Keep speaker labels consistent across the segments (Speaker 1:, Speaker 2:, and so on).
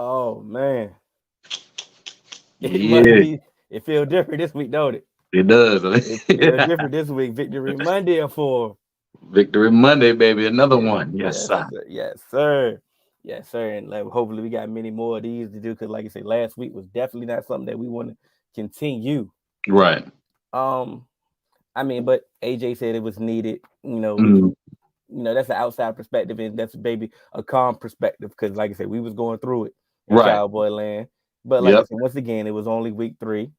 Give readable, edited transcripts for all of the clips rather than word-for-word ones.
Speaker 1: Oh man, it must
Speaker 2: Yeah,
Speaker 1: be. It feels different this week, don't it?
Speaker 2: it does.
Speaker 1: It feels different this week. Victory Monday for
Speaker 2: Victory Monday, baby. Another
Speaker 1: yeah,
Speaker 2: one. Yes,
Speaker 1: yes,
Speaker 2: sir.
Speaker 1: yes, sir, yes, sir. And like, hopefully, we got many more of these to do. Because, like I said, last week was definitely not something that we want to continue.
Speaker 2: Right.
Speaker 1: Um, I mean, but AJ said it was needed. We
Speaker 2: Mm,
Speaker 1: can. That's an outside perspective, and that's maybe a calm perspective. Because, like I said, we was going through it in
Speaker 2: right.
Speaker 1: Cowboy Land. But like I
Speaker 2: Yep.
Speaker 1: said, once again, it was only week 3.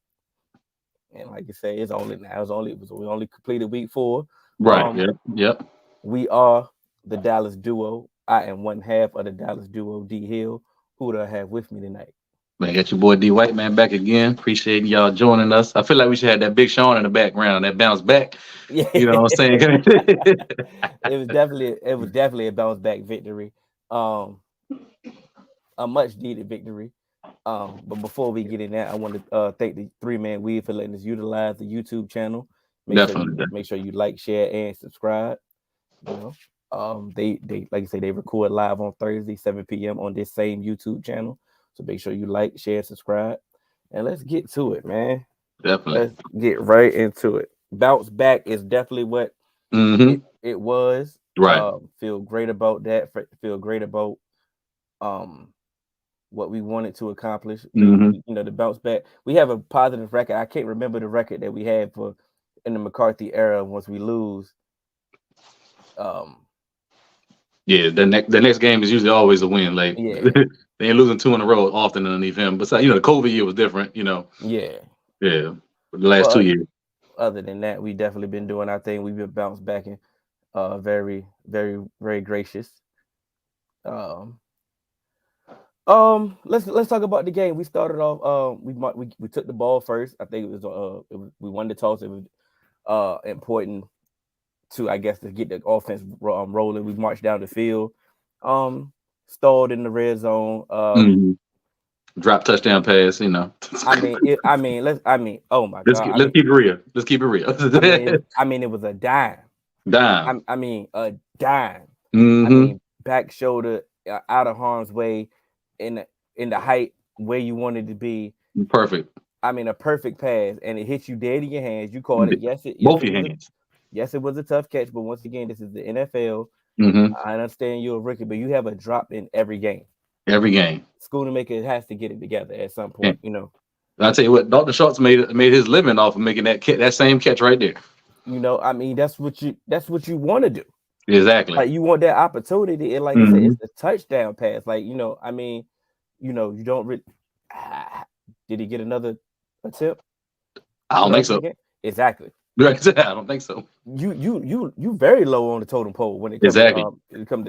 Speaker 1: And like you say, it's only now. We only completed week 4.
Speaker 2: Right.
Speaker 1: Um,
Speaker 2: Yep. Yep.
Speaker 1: we are the Dallas duo. I am one half of the Dallas duo. D Hill. Who do I have with me tonight?
Speaker 2: Man, got your boy D White man back again. Appreciate y'all joining us. I feel like we should have that Big Sean in the background, that bounce back.
Speaker 1: Yeah,
Speaker 2: You know what I'm saying?
Speaker 1: it was definitely a bounce back victory. Um, a much needed victory. But before we get in that, I want to thank the 3-Man Weave for letting us utilize the YouTube channel. Make sure you
Speaker 2: Definitely.
Speaker 1: make sure you like, share, and subscribe. You know, they like I say, they record live on Thursday, 7 p.m. on this same YouTube channel. So make sure you like, share, subscribe, and let's get to it, man.
Speaker 2: Definitely.
Speaker 1: Let's get right into it. Bounce back is definitely what
Speaker 2: Mm-hmm.
Speaker 1: it was.
Speaker 2: Right.
Speaker 1: Feel great about that. Feel great about um what we wanted to accomplish.
Speaker 2: Mm-hmm.
Speaker 1: The bounce back. We have a positive record. I can't remember the record that we had for in the McCarthy era. Once we lose, um,
Speaker 2: Yeah, the next game is usually always a win. Like
Speaker 1: yeah,
Speaker 2: they ain't losing two in a row often underneath him. But the COVID year was different.
Speaker 1: yeah.
Speaker 2: Yeah, for the last
Speaker 1: But
Speaker 2: 2 years.
Speaker 1: other than that, we definitely been doing our thing. We've been bounced back and very, very, very gracious. Um, let's talk about the game. We started off. We took the ball first. I think we won the toss. It was important to, I guess, to get the offense rolling. We marched down the field, um, stalled in the red zone.
Speaker 2: Hmm. Drop touchdown pass.
Speaker 1: I mean, oh my
Speaker 2: let's
Speaker 1: god.
Speaker 2: keep, let's keep it real. Let's keep it real.
Speaker 1: It was a dime.
Speaker 2: Dime.
Speaker 1: A dime.
Speaker 2: Hmm.
Speaker 1: Back shoulder, out of harm's way, in the height where you wanted to be.
Speaker 2: Perfect.
Speaker 1: A perfect pass, and it hits you dead in your hands. You caught it.
Speaker 2: Both your hands.
Speaker 1: Yes, it was a tough catch, but once again, this is the NFL.
Speaker 2: Hmm.
Speaker 1: I understand you're a rookie, but you have a drop in every game.
Speaker 2: Every game.
Speaker 1: Schoonamaker has to get it together at some
Speaker 2: And
Speaker 1: point.
Speaker 2: I tell you what, Dr. Schultz made his living off of making that same catch right there.
Speaker 1: That's what you want to do.
Speaker 2: Exactly.
Speaker 1: Like, you want that opportunity, and like I said,
Speaker 2: Hmm.
Speaker 1: it's the touchdown pass. Like, you don't really. Did he get another attempt
Speaker 2: I
Speaker 1: for
Speaker 2: don't
Speaker 1: the
Speaker 2: think
Speaker 1: rest of the
Speaker 2: so.
Speaker 1: game? Exactly.
Speaker 2: Like I said, I don't think so.
Speaker 1: You very low on the totem pole when it comes to
Speaker 2: Exactly.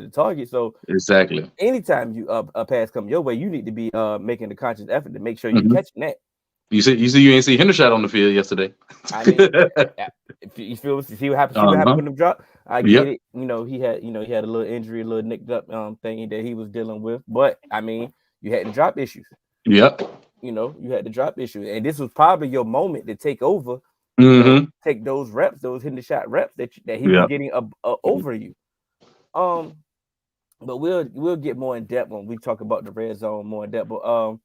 Speaker 1: the target. So
Speaker 2: Exactly.
Speaker 1: anytime a pass come your way, you need to be making the conscious effort to make sure you're
Speaker 2: Hmm.
Speaker 1: catching that.
Speaker 2: You ain't see Hendershot on the field yesterday.
Speaker 1: I mean, if you see what happened,
Speaker 2: Uh-huh.
Speaker 1: when them drop. I get
Speaker 2: Yep.
Speaker 1: it. He had a little injury, a little nicked up thing that he was dealing with. But you had the drop issues.
Speaker 2: Yep.
Speaker 1: You had the drop issues, and this was probably your moment to take over.
Speaker 2: Hmm.
Speaker 1: Take those reps, those hitting the shot reps that he was
Speaker 2: Yep.
Speaker 1: getting over you. Um, but we'll get more in depth when we talk about the red zone more in depth. But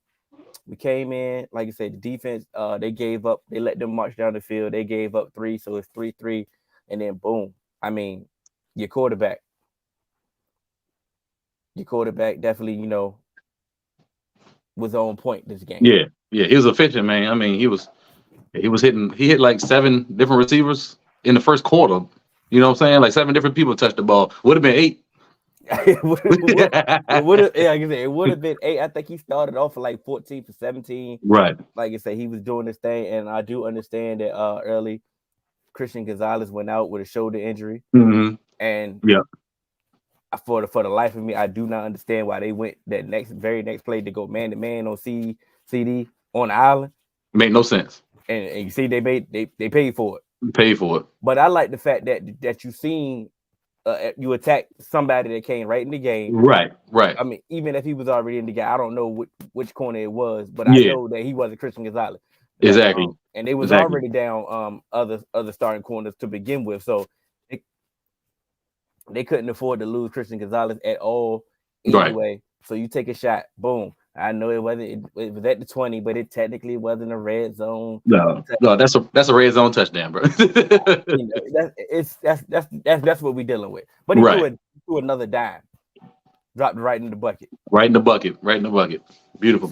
Speaker 1: we came in, like I said, the defense, they gave up. They let them march down the field. They gave up 3, so it's 3-3, and then boom. Your quarterback, definitely, was on point this game.
Speaker 2: Yeah. Yeah. He was efficient, man. He hit like 7 different receivers in the first quarter. You know what I'm saying? Like 7 different people touched the ball. Would have been 8.
Speaker 1: It would have, like I said, it would have been 8. I think he started off for like 14 for 17.
Speaker 2: Right.
Speaker 1: Like I said, he was doing this thing, and I do understand that early Christian Gonzalez went out with a shoulder injury,
Speaker 2: Hmm.
Speaker 1: and
Speaker 2: Yeah.
Speaker 1: for the life of me, I do not understand why they went that very next play to go man to man on CD on the island,
Speaker 2: Made no sense.
Speaker 1: and you see they paid for it.
Speaker 2: Pay for it.
Speaker 1: But I like the fact that you seen you attack somebody that came right in the game.
Speaker 2: Right. Right.
Speaker 1: Even if he was already in the game, I don't know which corner it was, but I
Speaker 2: Yeah.
Speaker 1: know that he wasn't Christian Gonzalez. That
Speaker 2: Exactly.
Speaker 1: and they was
Speaker 2: Exactly.
Speaker 1: already down other starting corners to begin with, so they, they couldn't afford to lose Christian Gonzalez at all
Speaker 2: Right.
Speaker 1: anyway. So you take a shot, boom. I know it was at the 20, but it technically wasn't a red zone.
Speaker 2: No, no, that's a red zone touchdown, bro.
Speaker 1: You know, that's what we're dealing with. But he
Speaker 2: Right,
Speaker 1: threw another dime, dropped it right in the bucket.
Speaker 2: right in the bucket, right in the bucket. Beautiful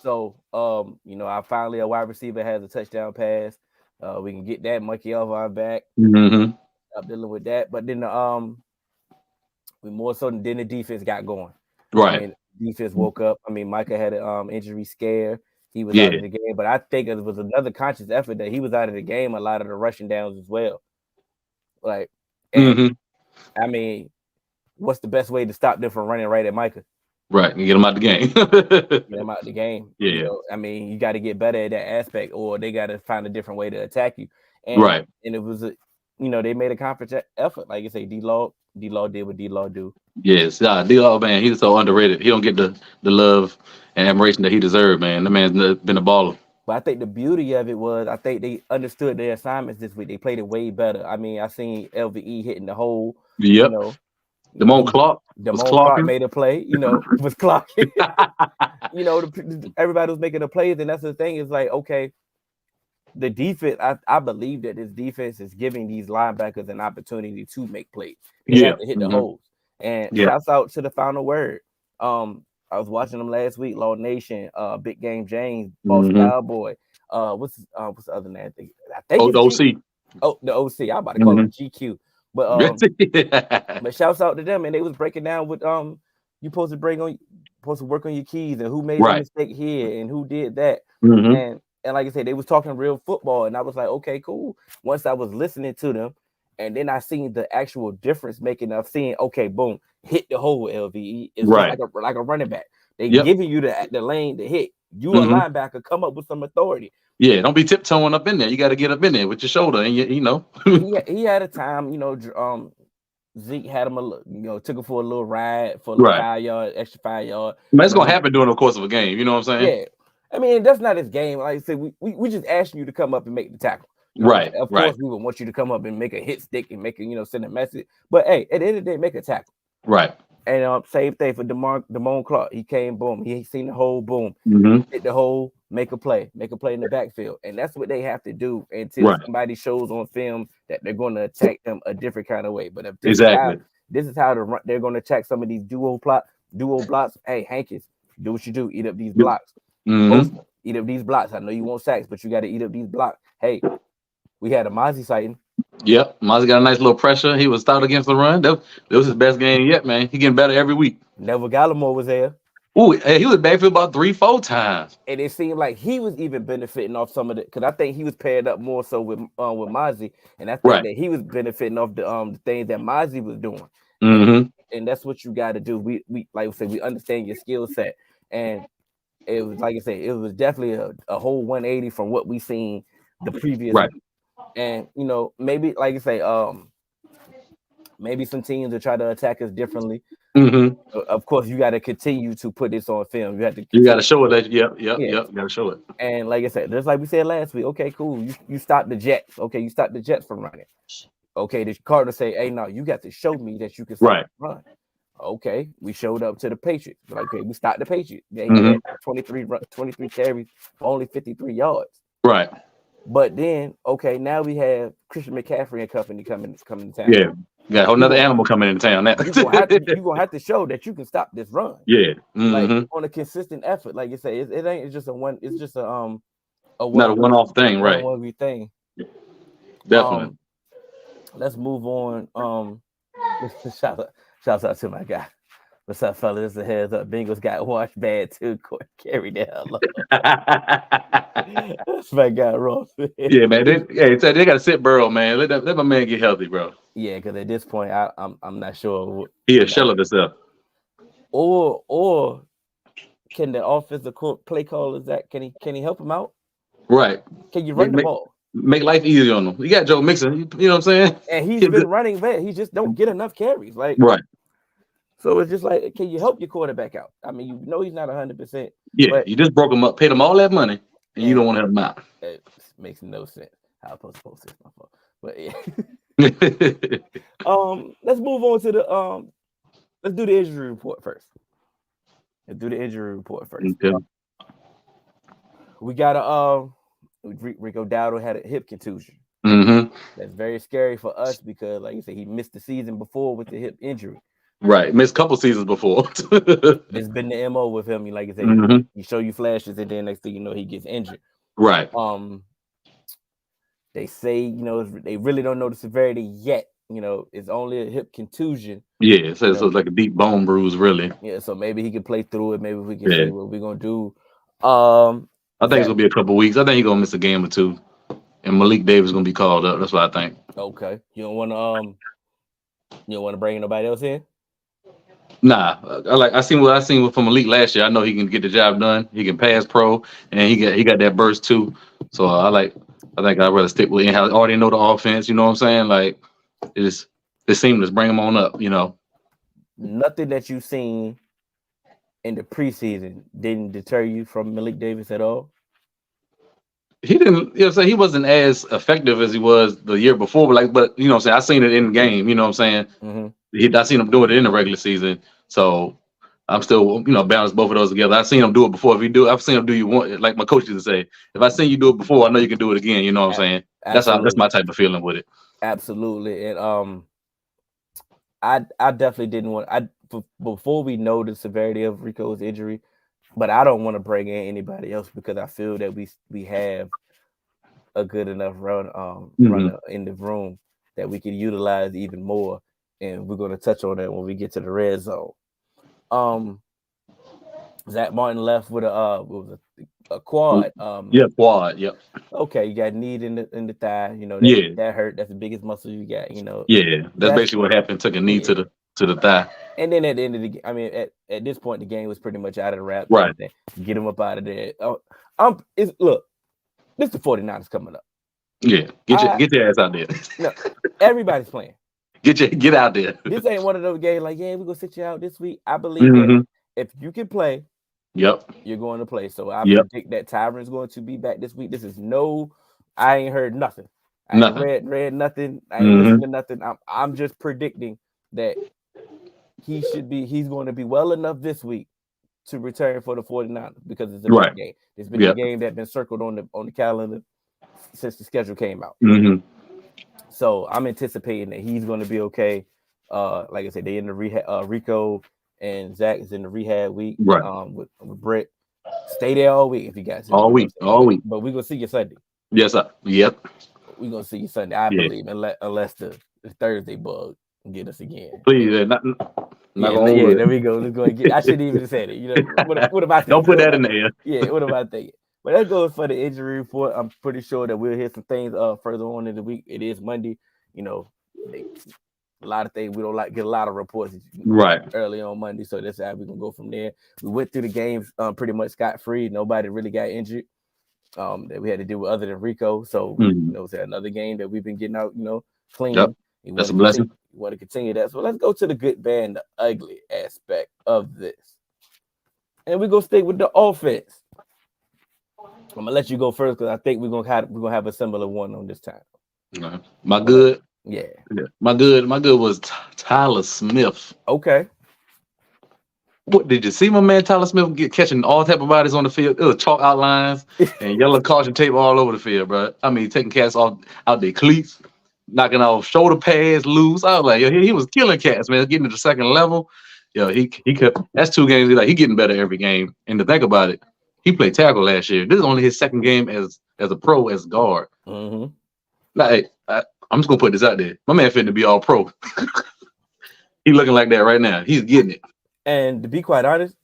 Speaker 1: So,
Speaker 2: ball.
Speaker 1: I finally a wide receiver has a touchdown pass. We can get that monkey off our back.
Speaker 2: Hmm.
Speaker 1: Stop dealing with that. But then we more so than the defense got going. I
Speaker 2: Right.
Speaker 1: mean, defense woke up. I mean, Micah had an injury scare. He was out
Speaker 2: Yeah.
Speaker 1: of the game, but I think it was another conscious effort that he was out of the game. A lot of the rushing downs as well. Like, and
Speaker 2: Hmm.
Speaker 1: I mean, what's the best way to stop them from running right at Micah?
Speaker 2: Right. And get them out the game.
Speaker 1: Get them out the game.
Speaker 2: Yeah.
Speaker 1: I mean, you got to get better at that aspect, or they got to find a different way to attack you. And
Speaker 2: Right.
Speaker 1: and it was they made a conference effort. Like you say, D Law did what D-Law do.
Speaker 2: Yes. D-Law, man, he's so underrated. He don't get the love and admiration that he deserved, man. The man's been a baller.
Speaker 1: But I think the beauty of it was I think they understood their assignments this week. They played it way better. I mean, I seen LVE hitting the hole. You
Speaker 2: Yep.
Speaker 1: know,
Speaker 2: Damone
Speaker 1: he
Speaker 2: Clark was
Speaker 1: Damone Clark
Speaker 2: clocking.
Speaker 1: made a play. Was clocking. Everybody was making the plays, and that's the thing. Is like, okay, the defense. I believe that this defense is giving these linebackers an opportunity to make plays. They
Speaker 2: Yeah.
Speaker 1: have to hit the
Speaker 2: Hmm.
Speaker 1: holes. And
Speaker 2: Yeah.
Speaker 1: shouts out to the final word. I was watching them last week. Law Nation, Big Game James, Boss
Speaker 2: Hmm.
Speaker 1: Cowboy. What's the other name? I think it's G.
Speaker 2: OC.
Speaker 1: Oh, the OC. I'm about to call him
Speaker 2: Hmm.
Speaker 1: GQ. But but shouts out to them, and they was breaking down what you supposed to work on your keys and who made a
Speaker 2: Right.
Speaker 1: mistake here and who did that.
Speaker 2: Hmm.
Speaker 1: And like I said, they was talking real football, and I was like, okay, cool. Once I was listening to them, and then I seen the actual difference making of seeing, okay, boom, hit the hole, LVE. It's just
Speaker 2: Right.
Speaker 1: like a running back. They
Speaker 2: Yep.
Speaker 1: giving you the lane to hit. You a
Speaker 2: Hmm.
Speaker 1: linebacker, come up with some authority.
Speaker 2: Yeah. Don't be tiptoeing up in there. You got to get up in there with your shoulder, and you know.
Speaker 1: He had a time, Zeke had him took him for a little ride for a little
Speaker 2: Right.
Speaker 1: 5 yard, extra 5 yard.
Speaker 2: Man, it's gonna happen during the course of a game. You know what I'm saying?
Speaker 1: Yeah. I mean, that's not his game. Like I said, we just asking you to come up and make the tackle.
Speaker 2: Right.
Speaker 1: Of
Speaker 2: Right.
Speaker 1: course, we would want you to come up and make a hit stick and make send a message. But hey, at the end of the day, make a tackle.
Speaker 2: Right.
Speaker 1: And same thing for Damone Clark. He came, boom. He seen the hole, boom.
Speaker 2: Hmm.
Speaker 1: Hit the hole, make a play in the backfield. And that's what they have to do until
Speaker 2: Right.
Speaker 1: somebody shows on film that they're going to attack them a different kind of way. But if
Speaker 2: Exactly.
Speaker 1: this is how they're going to attack some of these duo blocks. Hey, Hankins, do what you do. Eat up these blocks.
Speaker 2: Hmm.
Speaker 1: Eat up these blocks. I know you want sacks, but you got to eat up these blocks. Hey, we had a Mozzie sighting.
Speaker 2: Yep. Mozzie got a nice little pressure. He was stout against the run. That was his best game yet, man. He getting better every week.
Speaker 1: Neville Gallimore was there.
Speaker 2: Ooh, hey, he was backfield about 3-4 times.
Speaker 1: And it seemed like he was even benefiting off some of it because I think he was paired up more so with Mozzie, and I think
Speaker 2: Right.
Speaker 1: that he was benefiting off the things that Mozzie was doing, and
Speaker 2: Hmm.
Speaker 1: and that's what you got to do. We like I said, we understand your skill set, and it was like I said, it was definitely a whole 180 from what we seen the previous
Speaker 2: Right.
Speaker 1: week, and maybe like I say, maybe some teams will try to attack us differently.
Speaker 2: Hmm.
Speaker 1: Of course, you got to continue to put this on film. You have to
Speaker 2: You got to
Speaker 1: continue.
Speaker 2: show it that. Yep. Yep.
Speaker 1: Yeah.
Speaker 2: Yep. You got to show it.
Speaker 1: And like I said, just like we said last week, okay, cool. You stop the Jets. Okay, you stop the Jets from running. Okay, the Cardinals say, hey, no, you got to show me that you can stop
Speaker 2: Right.
Speaker 1: the run. Okay, we showed up to the Patriots. Like, okay, we stopped the Patriots. He
Speaker 2: Hmm.
Speaker 1: had 23 carries for only 53 yards.
Speaker 2: Right.
Speaker 1: But then, okay, now we have Christian McCaffrey and company coming to town.
Speaker 2: Yeah. You got a whole
Speaker 1: You
Speaker 2: nother
Speaker 1: gonna,
Speaker 2: animal coming into town now.
Speaker 1: you gonna have to show that you can stop this run.
Speaker 2: Yeah.
Speaker 1: Like
Speaker 2: Hmm.
Speaker 1: on a consistent effort. Like you say, it ain't it's just a one, it's just a
Speaker 2: Not a one-off thing, right?
Speaker 1: one thing.
Speaker 2: Definitely.
Speaker 1: Let's move on. Shout out to my guy. What's up, fella? This is a heads up. Bengals got washed bad too. Carry the hell up. That's my guy, Ross.
Speaker 2: Yeah, man. They got to sit Burrow, man. Let my man get healthy, bro.
Speaker 1: Yeah, because at this point, I'm not sure.
Speaker 2: He a shell of himself.
Speaker 1: Or can the offensive play callers can he help him out?
Speaker 2: Right.
Speaker 1: Can you run the ball?
Speaker 2: Make life easy on them. You got Joe Mixon. You know what I'm saying?
Speaker 1: And he's been running bad. He just don't get enough carries. Like
Speaker 2: right.
Speaker 1: So it's just like, can you help your quarterback out? I mean, he's not 100%.
Speaker 2: Yeah,
Speaker 1: but
Speaker 2: you just broke him up, paid him all that money, and you don't want to help him out.
Speaker 1: It makes no sense. How I'm supposed to post this, my fault. But yeah. Let's move on to the let's do the injury report first. Let's do the injury report first.
Speaker 2: Okay.
Speaker 1: We got a Rico Dowdle had a hip contusion.
Speaker 2: Mm-hmm.
Speaker 1: That's very scary for us because, like you said, he missed the season before with the hip injury.
Speaker 2: Right. Missed a couple seasons before.
Speaker 1: This has been the MO with him. Like I say,
Speaker 2: Mm-hmm.
Speaker 1: he show you flashes, and then next thing you know, he gets injured.
Speaker 2: Right.
Speaker 1: They say they really don't know the severity yet. It's only a hip contusion.
Speaker 2: Yeah.
Speaker 1: You
Speaker 2: So
Speaker 1: know,
Speaker 2: it's like a deep bone bruise, really.
Speaker 1: yeah. So maybe he can play through it. Maybe we can
Speaker 2: Yeah.
Speaker 1: see what we're gonna do. Um,
Speaker 2: I think it's
Speaker 1: Zach.
Speaker 2: gonna be a couple weeks. I think he's gonna miss a game or two, and Malik Davis gonna be called up. That's what I think.
Speaker 1: Okay. You don't want to bring nobody else in.
Speaker 2: Nah, I seen what I seen from Malik last year. I know he can get the job done. He can pass pro, and he got that burst too. So I think I'd rather stick with him. I already know the offense. You know what I'm saying? Like it's seamless. Bring him on up.
Speaker 1: Nothing that you've seen in the preseason didn't deter you from Malik Davis at all.
Speaker 2: He didn't. So he wasn't as effective as he was the year before. But you know what I'm saying. I seen it in the game. You know what I'm saying.
Speaker 1: Mm-hmm.
Speaker 2: I seen him do it in the regular season. So I'm still, balance both of those together. I've seen him do it before. I've seen him do you one, like my coach used to say, if I seen you do it before, I know you can do it again. You know what I'm saying? That's
Speaker 1: Absolutely,
Speaker 2: my type of feeling with it.
Speaker 1: absolutely, and I definitely didn't want before we know the severity of Rico's injury, but I don't want to bring in anybody else because I feel that we have a good enough
Speaker 2: Hmm.
Speaker 1: runner in the room that we can utilize even more, and we're going to touch on that when we get to the red zone. Um, Zach Martin left with what was a quad.
Speaker 2: Yeah, quad. Yep.
Speaker 1: Okay, you got knee in the thigh.
Speaker 2: Yeah.
Speaker 1: That hurt. That's the biggest muscle you got.
Speaker 2: Yeah. That's
Speaker 1: That's
Speaker 2: basically what happened. Took a knee
Speaker 1: yeah.
Speaker 2: to the thigh.
Speaker 1: And then at the end of I mean, at this point, the game was pretty much out of the wraps.
Speaker 2: Right.
Speaker 1: Everything. Get him up out of there. Look, this the 49ers coming up.
Speaker 2: Yeah.
Speaker 1: I
Speaker 2: Get your ass out there.
Speaker 1: No, everybody's playing.
Speaker 2: Get out there.
Speaker 1: This ain't one of those games like, yeah, we're gonna sit you out this week. I believe that
Speaker 2: Hmm.
Speaker 1: if you can play,
Speaker 2: Yep.
Speaker 1: you're going to play. So I
Speaker 2: Yep.
Speaker 1: predict that Tyron's going to be back this week. This is I ain't heard nothing. I ain't
Speaker 2: Nothing.
Speaker 1: read nothing. I ain't
Speaker 2: Hmm.
Speaker 1: listened to nothing. I'm just predicting that he's going to be well enough this week to return for the 49ers because it's a big
Speaker 2: Right.
Speaker 1: game. It's been the
Speaker 2: Yep.
Speaker 1: game that's been circled on the calendar since the schedule came out.
Speaker 2: Hmm.
Speaker 1: So I'm anticipating that he's going to be okay. Like I said, they in the rehab. Rico and Zach is in the rehab week.
Speaker 2: Right.
Speaker 1: With Brett. Stay there all week if you got to.
Speaker 2: All week. All week.
Speaker 1: But we're gonna see you Sunday.
Speaker 2: Yes. Yep.
Speaker 1: We're gonna see you Sunday. I
Speaker 2: Yeah.
Speaker 1: believe, unless the Thursday bug get us again.
Speaker 2: Please. Not
Speaker 1: Yeah,
Speaker 2: on
Speaker 1: yeah.
Speaker 2: wood.
Speaker 1: There we go. Let's go and get. I shouldn't even have said it. What am I thinking?
Speaker 2: Don't put that in the air.
Speaker 1: Yeah, what am I thinking? But that goes for the injury report. I'm pretty sure that we'll hear some things further on in the week. It is Monday. A lot of things we don't get a lot of reports
Speaker 2: Right.
Speaker 1: early on Monday, so that's how we're gonna go from there. We went through the games pretty much scot free. Nobody really got injured that we had to deal with other than Rico. So
Speaker 2: Mhm.
Speaker 1: it's another game that we've been getting out,
Speaker 2: Yep.
Speaker 1: clean. We want
Speaker 2: That's a
Speaker 1: to continue.
Speaker 2: blessing.
Speaker 1: We want to continue that. So let's go to the good, bad, and the ugly aspect of this, and we go stick with the offense. I'm gonna let you go first because I think we're gonna have a similar one on this time.
Speaker 2: My
Speaker 1: I'm gonna,
Speaker 2: good.
Speaker 1: yeah.
Speaker 2: Yeah. My good was Tyler Smith.
Speaker 1: Okay.
Speaker 2: What did you see my man Tyler Smith catching all type of bodies on the field? It was chalk outlines and yellow caution tape all over the field, bro. I mean, taking cats off out their cleats, knocking off shoulder pads loose. I was like, yo, he was killing cats, man. Getting to the second level. Yo, he could. That's 2 games. He getting better every game. And to think about it, he played tackle last year. This is only his second game as a pro as guard.
Speaker 1: Mm-hmm.
Speaker 2: Like, I'm just gonna put this out there. My man finna be all pro. He looking like that right now. He's getting it.
Speaker 1: And to be quite honest,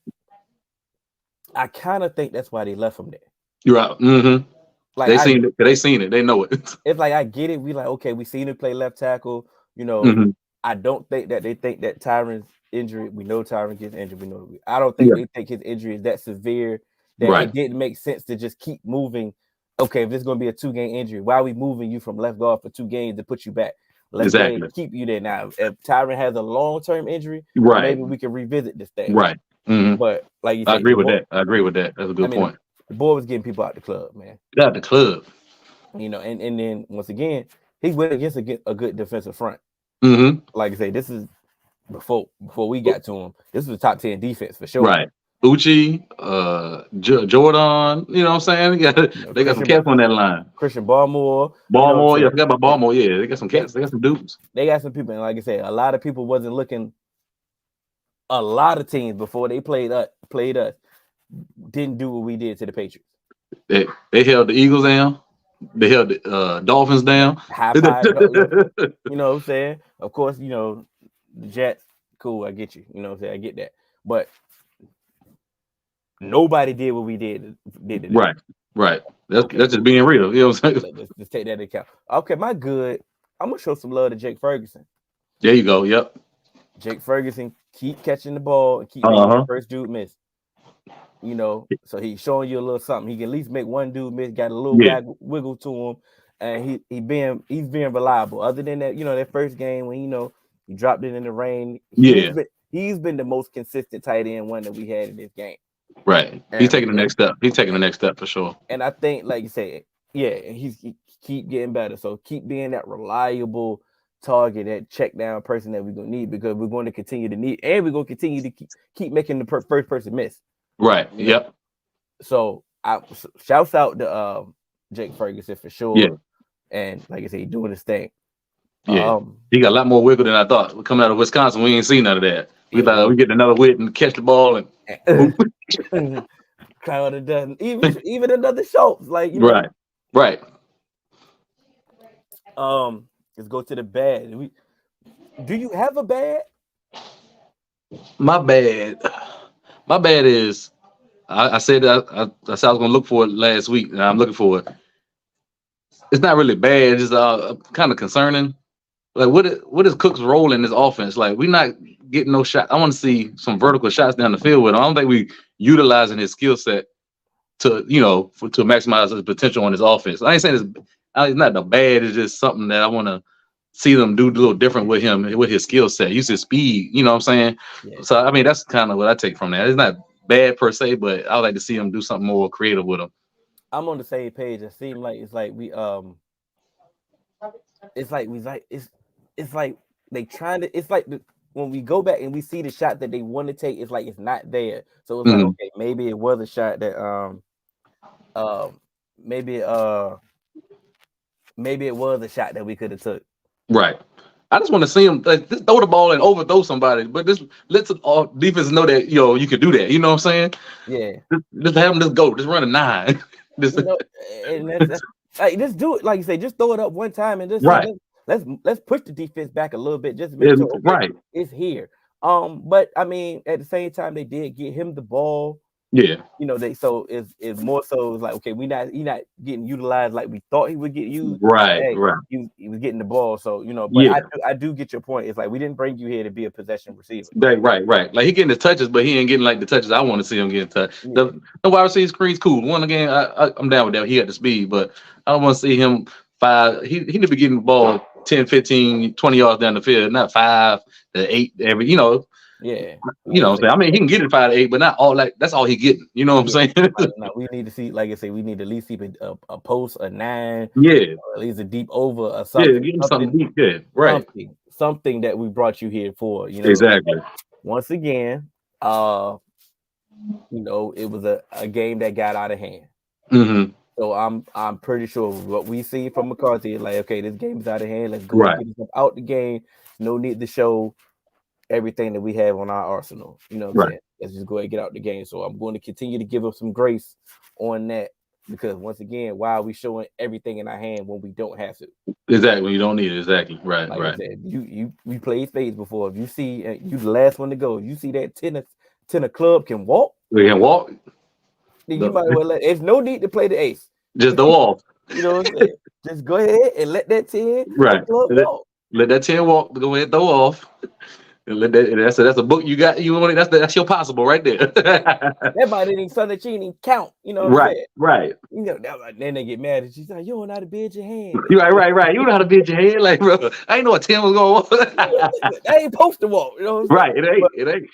Speaker 1: I kind of think that's why they left him there.
Speaker 2: You're right. Mm-hmm.
Speaker 1: Like
Speaker 2: They seen it. They seen it. They know it.
Speaker 1: it's like I get it. We like, okay, we seen him play left tackle.
Speaker 2: Mm-hmm.
Speaker 1: I don't think that they think that Tyron's injury. We know Tyron gets injured. We know. I don't think
Speaker 2: Yeah.
Speaker 1: they think his injury is that severe that
Speaker 2: Right.
Speaker 1: it didn't make sense to just keep moving. Okay, if this is going to be a 2-game injury, why are we moving you from left guard for 2 games to put you back? Let's go ahead
Speaker 2: Exactly.
Speaker 1: and keep you there now. If Tyron has a long-term injury,
Speaker 2: Right.
Speaker 1: maybe we can revisit this thing.
Speaker 2: Right. Mm-hmm.
Speaker 1: But like you
Speaker 2: I
Speaker 1: said,
Speaker 2: agree with that. That's a good point.
Speaker 1: the boy was getting people out the club, man.
Speaker 2: Got the club.
Speaker 1: And then once again, he went against a good defensive front.
Speaker 2: Mm-hmm.
Speaker 1: Like I say, this is before we got to him. This was a top 10 defense for sure.
Speaker 2: Right. Uchi, Jordan. You know what I'm saying?
Speaker 1: You know,
Speaker 2: They got some cats on that line.
Speaker 1: Christian Barmore. You know,
Speaker 2: Baltimore, yeah, I
Speaker 1: so
Speaker 2: forgot about
Speaker 1: they
Speaker 2: Baltimore. Yeah, they got some
Speaker 1: they
Speaker 2: cats. They got some dudes.
Speaker 1: they got some people, and like I said, a lot of people wasn't looking. A lot of teams before they played us didn't do what we did to the Patriots.
Speaker 2: They held the Eagles down. They held the Dolphins down.
Speaker 1: High five, you know what I'm saying? Of course, you know, the Jets, cool, I get you. You know what I'm saying? I get that. But nobody did what we did to them.
Speaker 2: Right, right.
Speaker 1: Okay,
Speaker 2: That's just
Speaker 1: cool.
Speaker 2: being real. You know what I'm saying?
Speaker 1: Let's take that into account. Okay, my good. I'm gonna show some love to Jake Ferguson.
Speaker 2: There you go. Yep.
Speaker 1: Jake Ferguson keep catching the ball and keep making
Speaker 2: Uh
Speaker 1: that
Speaker 2: huh.
Speaker 1: first dude miss. You know, so he's showing you a little something. He can at least make one dude miss, got a little
Speaker 2: Yeah,
Speaker 1: wiggle to him, and he's being reliable. Other than that, you know, that first game when he dropped it in the rain,
Speaker 2: yeah.
Speaker 1: he's been the most consistent tight end one that we had in this game.
Speaker 2: Right. He's
Speaker 1: And
Speaker 2: taking the next step. He's taking the next step for sure.
Speaker 1: and I think, like you said, yeah, he keep getting better. So keep being that reliable target, that check down person that we're gonna need because we're going to continue to need, and we're gonna continue to keep making the first person miss.
Speaker 2: Right.
Speaker 1: You know,
Speaker 2: Yep.
Speaker 1: so shouts out to Jake Ferguson for
Speaker 2: Yeah.
Speaker 1: sure, and like I said, he doing his thing.
Speaker 2: Yeah.
Speaker 1: Um,
Speaker 2: He got a lot more wiggle than I thought. We're coming out of Wisconsin. We ain't seen none of that. We
Speaker 1: yeah,
Speaker 2: thought we get another wit and catch the ball and boop.
Speaker 1: kind of done. Even another Schultz, like you know.
Speaker 2: Right. Right.
Speaker 1: Let's go to the bad. Do you have a bad?
Speaker 2: My bad. My bad is I said I said I was gonna look for it last week, and I'm looking for it. It's not really bad. It's just kind of concerning. Like what is Cook's role in this offense? Like we're not getting no shot. I want to see some vertical shots down the field with him. I don't think we utilizing his skill set to to maximize his potential on his offense. I ain't saying it's not the bad. It's just something that I want to see them do a little different with him with his skill set. Use his speed. You know what I'm saying?
Speaker 1: Yeah,
Speaker 2: So I mean that's kind of what I take from that. It's not bad per se, but I would like to see him do something more creative with him.
Speaker 1: I'm on the same page. It seems like it's like they trying to. It's like when we go back and we see the shot that they want to take, it's like it's not there. So it's like
Speaker 2: Mhm.
Speaker 1: okay, maybe it was a shot that um maybe maybe it was a shot that we could have took.
Speaker 2: Right. I just want to see him like, just throw the ball and overthrow somebody, but just let all defense know that you can do that. You know what I'm saying?
Speaker 1: Yeah,
Speaker 2: Just have him just go, just run a nine. Just
Speaker 1: you know, and that's like just do it. Like you say, just throw it up one time and just say
Speaker 2: right,
Speaker 1: let's push the defense back a little bit, just to make sure okay,
Speaker 2: right,
Speaker 1: it's here. But I mean, at the same time, they did get him the ball.
Speaker 2: yeah,
Speaker 1: You know, they so it's more so it's like okay, he not getting utilized like we thought he would get used, but
Speaker 2: right,
Speaker 1: hey,
Speaker 2: right,
Speaker 1: he was getting the ball. So you know, but
Speaker 2: yeah,
Speaker 1: I do get your point. It's like we didn't bring you here to be a possession receiver.
Speaker 2: right. Like he getting the touches, but he ain't getting like the touches I want to see him getting touched.
Speaker 1: Yeah,
Speaker 2: The wide receiver screen's cool. One again, I'm down with that. He had the speed, but I don't want to see him five. He need to be getting the ball 10, 15, 20 yards down the field, not 5 to 8 every.
Speaker 1: yeah.
Speaker 2: You
Speaker 1: Like
Speaker 2: know
Speaker 1: I
Speaker 2: what I'm
Speaker 1: say,
Speaker 2: saying? I mean, he can get it 5 to 8, but not all like that's all he getting. You know what I'm
Speaker 1: yeah.
Speaker 2: saying?
Speaker 1: No, we need to see, like I say, we need to at least see a post, a nine,
Speaker 2: Yeah,
Speaker 1: or at least a deep over, or
Speaker 2: yeah,
Speaker 1: something,
Speaker 2: give him something deep. Yeah, right.
Speaker 1: something that we brought you here for. You know,
Speaker 2: Exactly.
Speaker 1: once again, it was a game that got out of hand.
Speaker 2: Hmm.
Speaker 1: So I'm pretty sure what we see from McCarthy is like, okay, this game is out of hand. Let's go and
Speaker 2: Right.
Speaker 1: get us out the game. No need to show everything that we have on our arsenal. You know what I'm
Speaker 2: Right.
Speaker 1: saying? Let's just go ahead and get out the game. So I'm going to continue to give us some grace on that because once again, why are we showing everything in our hand when we don't have to?
Speaker 2: Exactly. You don't need it. Exactly. Right.
Speaker 1: Like I
Speaker 2: Right.
Speaker 1: said, we played spades before. If you see you the last one to go, you see that tenor club can walk,
Speaker 2: We can walk.
Speaker 1: then you might well there's no need to play the ace.
Speaker 2: Just the wall.
Speaker 1: You know what I'm saying? Just go ahead and let that 10
Speaker 2: Right.
Speaker 1: club walk.
Speaker 2: Let that 10 walk. Go ahead, throw off. And let that. That's a book you got. You want it. That's your possible right there.
Speaker 1: That might even something that she didn't count. You know what I'm
Speaker 2: Right.
Speaker 1: saying?
Speaker 2: Right.
Speaker 1: You know, then they get mad and she's like, you don't know how to bid your hand.
Speaker 2: You right. You know how to bid your head, like bro. I ain't know what 10 was going on.
Speaker 1: That ain't supposed to walk, you know what I'm saying?
Speaker 2: Right. It ain't.
Speaker 1: But
Speaker 2: It ain't.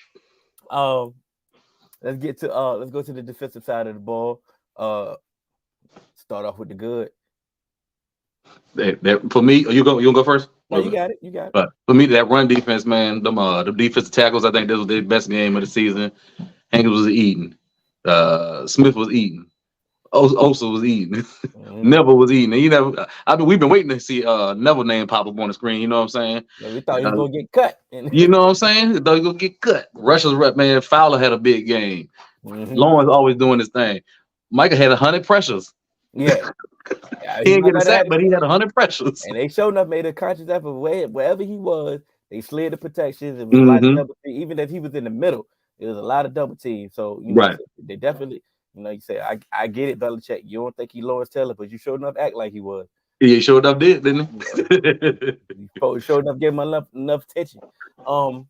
Speaker 1: let's go to the defensive side of the ball. Start off with the good.
Speaker 2: For me, you gonna go first?
Speaker 1: No, you got it. You got it.
Speaker 2: But for me, that run defense, man, the defensive tackles, I think this was their best game of the season. Hankins was eating. Smith was eating. Osa was eating.
Speaker 1: Mm-hmm.
Speaker 2: Neville was eating. And you never. I mean, we've been waiting to see Neville name pop up on the screen. You know what I'm saying?
Speaker 1: Yeah, we thought he was
Speaker 2: Uh,
Speaker 1: gonna get cut. And
Speaker 2: you know what I'm saying? Thought he gonna get cut. Russia's rep man. Fowler had a big game.
Speaker 1: mm-hmm.
Speaker 2: Lawrence always doing his thing. Micah had 100 pressures.
Speaker 1: Yeah, yeah,
Speaker 2: He
Speaker 1: you
Speaker 2: didn't
Speaker 1: might
Speaker 2: get a
Speaker 1: not have
Speaker 2: sack,
Speaker 1: had
Speaker 2: but he
Speaker 1: to.
Speaker 2: had 100 pressures.
Speaker 1: And they showed enough made a conscious effort wherever he was. They slid the protections. It was a lot of
Speaker 2: Hmm.
Speaker 1: double team. Even if he was in the middle, it was a lot of double team. So
Speaker 2: Right.
Speaker 1: they definitely, you say I get it, Belichick. You don't think he Lawrence Taylor, but you showed enough act like he was.
Speaker 2: He showed up, didn't
Speaker 1: Yeah,
Speaker 2: he?
Speaker 1: you showed enough, gave him enough attention. Um,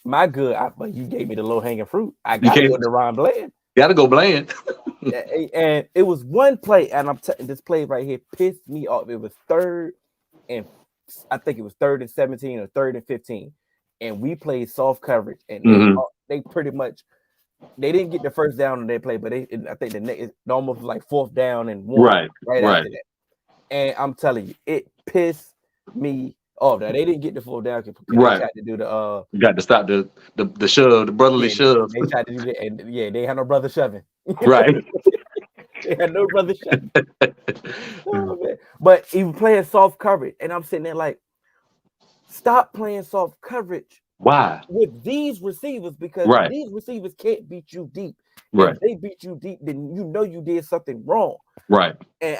Speaker 1: my good, but you gave me the low hanging fruit. I
Speaker 2: You
Speaker 1: got to go
Speaker 2: can't.
Speaker 1: to Ron Bland.
Speaker 2: Got to go bland.
Speaker 1: And it was one play, and I'm telling this play right here pissed me off. It was third and I think it was 3rd and 17 or 3rd and 15, and we played soft coverage, and
Speaker 2: Hmm.
Speaker 1: they pretty much they didn't get the first down on their play, but I think the next it almost was like 4th down and 1
Speaker 2: Right.
Speaker 1: right
Speaker 2: Right.
Speaker 1: after that. And I'm telling you, it pissed me off. Now they didn't get the 4th down because they
Speaker 2: Right.
Speaker 1: tried to do the
Speaker 2: You got to stop the shove, the brotherly
Speaker 1: yeah
Speaker 2: shove.
Speaker 1: they tried to do that, and yeah they had no brother shoving.
Speaker 2: Right.
Speaker 1: They had no brother shoving. Oh, man. But he was playing soft coverage, and I'm sitting there like, stop playing soft coverage
Speaker 2: Why?
Speaker 1: with these receivers because
Speaker 2: Right.
Speaker 1: these receivers can't beat you deep. And
Speaker 2: Right.
Speaker 1: if they beat you deep, then you know you did something wrong.
Speaker 2: Right.
Speaker 1: And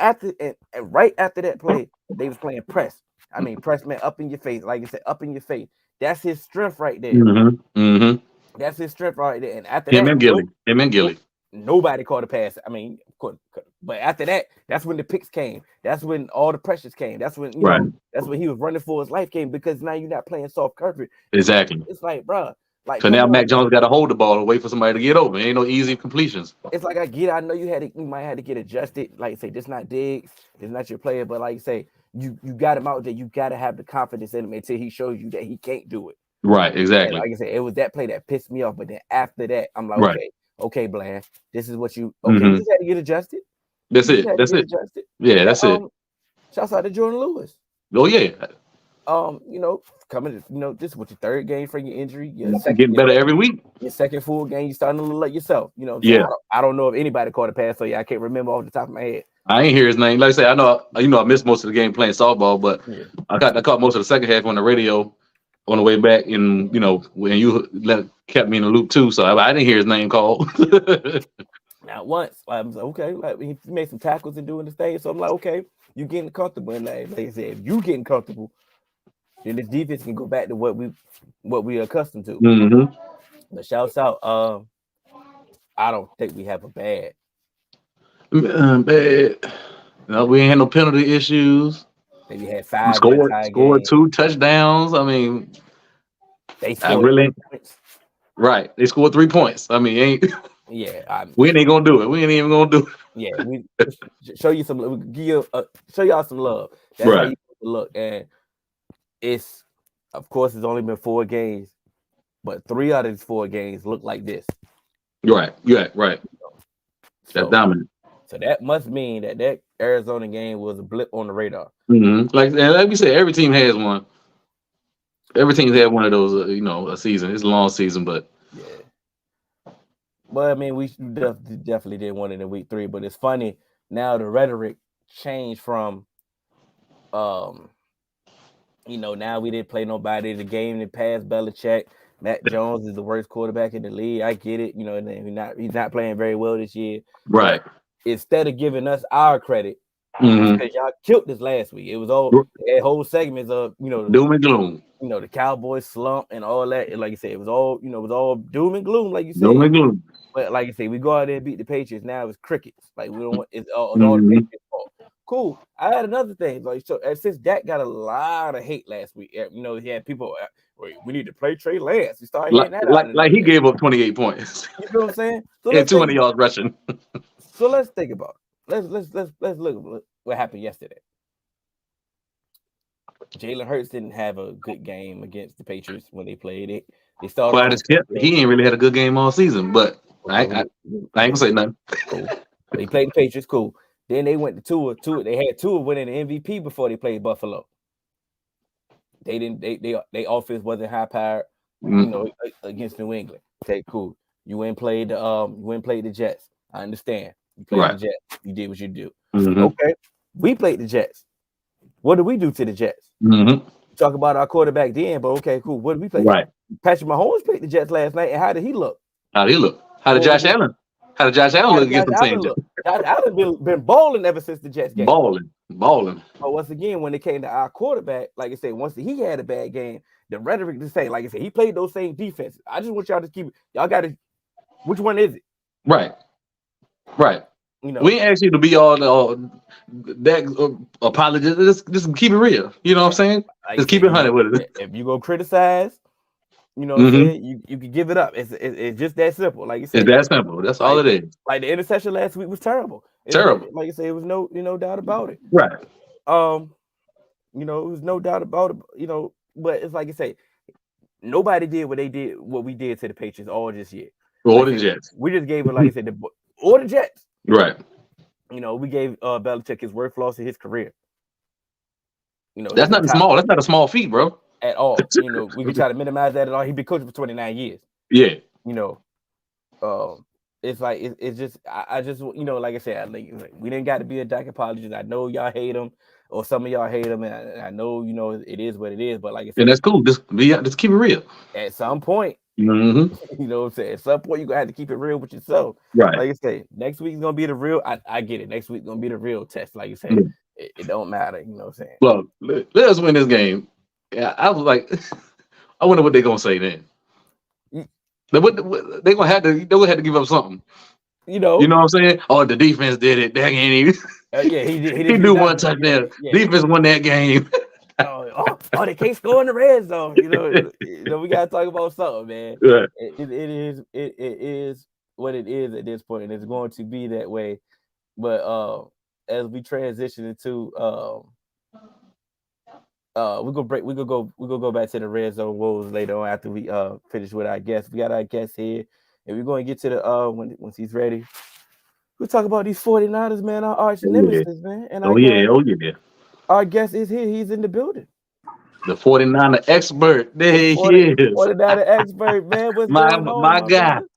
Speaker 1: right after that play, they was playing press. I mean, press man up in your face, like I said, up in your face. That's his strength right there.
Speaker 2: Hmm. Hmm.
Speaker 1: That's his strength right there. And after
Speaker 2: Him
Speaker 1: that,
Speaker 2: and
Speaker 1: nope,
Speaker 2: Gilly. Him and
Speaker 1: nope,
Speaker 2: Gilly.
Speaker 1: nobody caught a pass. I mean, of course, but after that, that's when the picks came. That's when all the pressures came. That's when
Speaker 2: Right.
Speaker 1: that's when he was running for his life came because now you're not playing soft coverage.
Speaker 2: Exactly.
Speaker 1: It's like, bro, like
Speaker 2: So now
Speaker 1: come on,
Speaker 2: Mac
Speaker 1: man.
Speaker 2: Jones got to hold the ball and wait for somebody to get open. Ain't no easy completions.
Speaker 1: It's like I get it. I know you might have to get adjusted. Like say, this not Diggs, this not your player, but like you say, you got him out there. You got to have the confidence in him until he shows you that he can't do it.
Speaker 2: Right.
Speaker 1: And
Speaker 2: Exactly.
Speaker 1: like I said, it was that play that pissed me off. But then after that, I'm like,
Speaker 2: Right.
Speaker 1: okay, Bland, this is what you okay. You
Speaker 2: Hmm.
Speaker 1: just had to get adjusted.
Speaker 2: That's
Speaker 1: You just
Speaker 2: it.
Speaker 1: had to
Speaker 2: That's
Speaker 1: get
Speaker 2: it.
Speaker 1: adjusted.
Speaker 2: Yeah.
Speaker 1: And
Speaker 2: That's it.
Speaker 1: shouts out to Jordan Lewis.
Speaker 2: Oh yeah.
Speaker 1: Coming, this was your third game from your injury,
Speaker 2: Getting better every week.
Speaker 1: your second full game. You starting to look like yourself. You know what I'm saying?
Speaker 2: Yeah.
Speaker 1: I don't know if anybody caught a pass, so yeah, I can't remember off the top of my head.
Speaker 2: I ain't hear his name. Like I said, I know. I missed most of the game playing softball, but
Speaker 1: Yeah.
Speaker 2: I caught most of the second half on the radio on the way back, and when you kept me in the loop too, so I didn't hear his name called.
Speaker 1: Now once I was like, okay, like he made some tackles and doing this thing, so I'm like, okay, you getting comfortable, and like I said, if you getting comfortable, then this defense can go back to what we are accustomed to.
Speaker 2: Hmm.
Speaker 1: But shouts out, I don't think we have a bad.
Speaker 2: No, we ain't had no penalty issues.
Speaker 1: Maybe had
Speaker 2: We
Speaker 1: 5 red
Speaker 2: scored
Speaker 1: tie
Speaker 2: scored
Speaker 1: games.
Speaker 2: 2 touchdowns. I mean,
Speaker 1: They
Speaker 2: I
Speaker 1: scored
Speaker 2: really
Speaker 1: 3 points.
Speaker 2: right. They scored 3 points. I mean, ain't
Speaker 1: Yeah,
Speaker 2: we ain't gonna do it. We ain't even gonna do it.
Speaker 1: yeah, we show you some. We give you show y'all some love. That's how
Speaker 2: Right.
Speaker 1: you look, and it's of course it's only been 4 games, but 3 out of these 4 games look like this.
Speaker 2: Right. Yeah. Right. That's
Speaker 1: So,
Speaker 2: dominant.
Speaker 1: so that must mean that Arizona game was a blip on the radar.
Speaker 2: Hmm. Like we said, every team has one. Every team's had one of those. A season. It's a long season, but
Speaker 1: Yeah, but I mean, we definitely did one in the week 3. But it's funny now the rhetoric changed from um now we didn't play nobody. The game that passed Belichick. Matt Jones is the worst quarterback in the league. I get it, and then he's not playing very well this year.
Speaker 2: right.
Speaker 1: But instead of giving us our credit,
Speaker 2: Hmm.
Speaker 1: because y'all killed this last week. It was all they had whole segments of
Speaker 2: Doom and gloom.
Speaker 1: the Cowboys slump and all that. And like you said, it was all it was all doom and gloom, like you
Speaker 2: Doom
Speaker 1: said.
Speaker 2: and gloom.
Speaker 1: But like you say, we go out there and beat the Patriots. Now it's crickets. Like we don't want it's all the
Speaker 2: Hmm.
Speaker 1: Patriots' fault. Cool. I had another thing. Like so, since Dak got a lot of hate last week, he had people. Wait, we need to play Trey Lance. We started
Speaker 2: Like
Speaker 1: hearing that out
Speaker 2: like
Speaker 1: of
Speaker 2: like he
Speaker 1: nowhere.
Speaker 2: gave up 28 points
Speaker 1: You know what I'm saying? So
Speaker 2: and
Speaker 1: let's think
Speaker 2: 200
Speaker 1: about.
Speaker 2: yards rushing.
Speaker 1: So let's think about it. Let's look at what happened yesterday. Jalen Hurts didn't have a good game against the Patriots when they played it. They started off
Speaker 2: Quiet
Speaker 1: with
Speaker 2: as kept.
Speaker 1: a
Speaker 2: He ain't really had a good game all season, but I
Speaker 1: okay,
Speaker 2: ain't, I, I ain't gonna say nothing.
Speaker 1: cool. They played the Patriots, cool. Then they went to Tua. They had Tua winning the MVP before they played Buffalo. They didn't. They offense wasn't high powered,
Speaker 2: Mm,
Speaker 1: against New England. Okay, cool. You went and played the Jets. I understand. You played the
Speaker 2: Right.
Speaker 1: Jets. You did what you do.
Speaker 2: Mm-hmm.
Speaker 1: Okay. We played the Jets. What did we do to the Jets?
Speaker 2: Mm-hmm.
Speaker 1: Talk about our quarterback then, but okay, cool. What did we play?
Speaker 2: Right.
Speaker 1: Patrick Mahomes played the Jets last night, and how did he look?
Speaker 2: How did he look? How did
Speaker 1: What was
Speaker 2: Josh
Speaker 1: it?
Speaker 2: Allen? How did Josh Allen
Speaker 1: How
Speaker 2: look
Speaker 1: did
Speaker 2: against
Speaker 1: Josh
Speaker 2: them
Speaker 1: Allen
Speaker 2: same Jets?
Speaker 1: look? Josh Allen been balling ever since the Jets game.
Speaker 2: Balling. Balling.
Speaker 1: But once again, when it came to our quarterback, like I said, once he had a bad game, the rhetoric to say, like I said, he played those same defenses. I just want y'all to keep y'all got to. Which one is it?
Speaker 2: Right. Right.
Speaker 1: You
Speaker 2: We
Speaker 1: know,
Speaker 2: ain't asked you to be all that apology. Just keep it real. You know what I'm
Speaker 1: eh,
Speaker 2: saying?
Speaker 1: like I
Speaker 2: Just keep
Speaker 1: said,
Speaker 2: it hunted with it.
Speaker 1: if you go criticize, you know what I'm
Speaker 2: Mm-hmm.
Speaker 1: saying, you can give it up. It's just that simple. Like you
Speaker 2: It's
Speaker 1: say,
Speaker 2: that simple. That's all
Speaker 1: like
Speaker 2: it is.
Speaker 1: like the interception last week was terrible.
Speaker 2: Terrible.
Speaker 1: Like I say, it was no doubt about it.
Speaker 2: Right.
Speaker 1: Um, it was no doubt about it. But it's like I say, nobody did what we did to the Patriots all this year.
Speaker 2: Or
Speaker 1: Like I
Speaker 2: the
Speaker 1: said,
Speaker 2: Jets.
Speaker 1: we just gave it, like I said, or the Jets.
Speaker 2: Right.
Speaker 1: We gave Belichick his worst loss of his career.
Speaker 2: That's
Speaker 1: His
Speaker 2: not
Speaker 1: entire
Speaker 2: small. That's not a small feat, bro.
Speaker 1: at all. We could try to minimize that at all. He been coaching for 29 years.
Speaker 2: Yeah.
Speaker 1: You know, um, it's like it's just I just like I said, like, we didn't got to be a Dak apologist. I know y'all hate him, or some of y'all hate him, and I know it is what it is. But like I
Speaker 2: And
Speaker 1: say,
Speaker 2: that's cool. Just keep it real.
Speaker 1: at some point,
Speaker 2: Mm-hmm.
Speaker 1: what I'm saying, at some point you gonna have to keep it real with yourself.
Speaker 2: Right.
Speaker 1: Like I say, next week's gonna be the real. I get it. Next week's gonna be the real test. Like you say,
Speaker 2: Yeah.
Speaker 1: it don't matter. You know what I'm saying?
Speaker 2: Look, let us win this game. Yeah, I was like, I wonder what they're gonna say then.
Speaker 1: You,
Speaker 2: They gonna have to. They gonna have to give up something.
Speaker 1: you
Speaker 2: You
Speaker 1: know,
Speaker 2: know what I'm saying? Oh, the defense did it. That ain't even.
Speaker 1: yeah, he
Speaker 2: He
Speaker 1: didn't do
Speaker 2: do one
Speaker 1: nothing. Yeah,
Speaker 2: touchdown.
Speaker 1: yeah.
Speaker 2: Defense won that game.
Speaker 1: They can't score in the red zone. We gotta talk about something, man.
Speaker 2: Right.
Speaker 1: It is what it is at this point, and it's going to be that way. But as we transition into we gonna go back to the red zone woes later on after we finish with our guest. We got our guest here, and we're gonna get to the once he's ready. We'll talk about these 49ers, man, our arch
Speaker 2: Oh yeah.
Speaker 1: nemesis, man. And
Speaker 2: Oh yeah. Oh yeah.
Speaker 1: our guest is here. He's in the building.
Speaker 2: The 49er expert. There
Speaker 1: The
Speaker 2: he
Speaker 1: 40,
Speaker 2: is.
Speaker 1: 49er expert, man. What's
Speaker 2: My
Speaker 1: going on,
Speaker 2: my
Speaker 1: my
Speaker 2: guy.
Speaker 1: brother?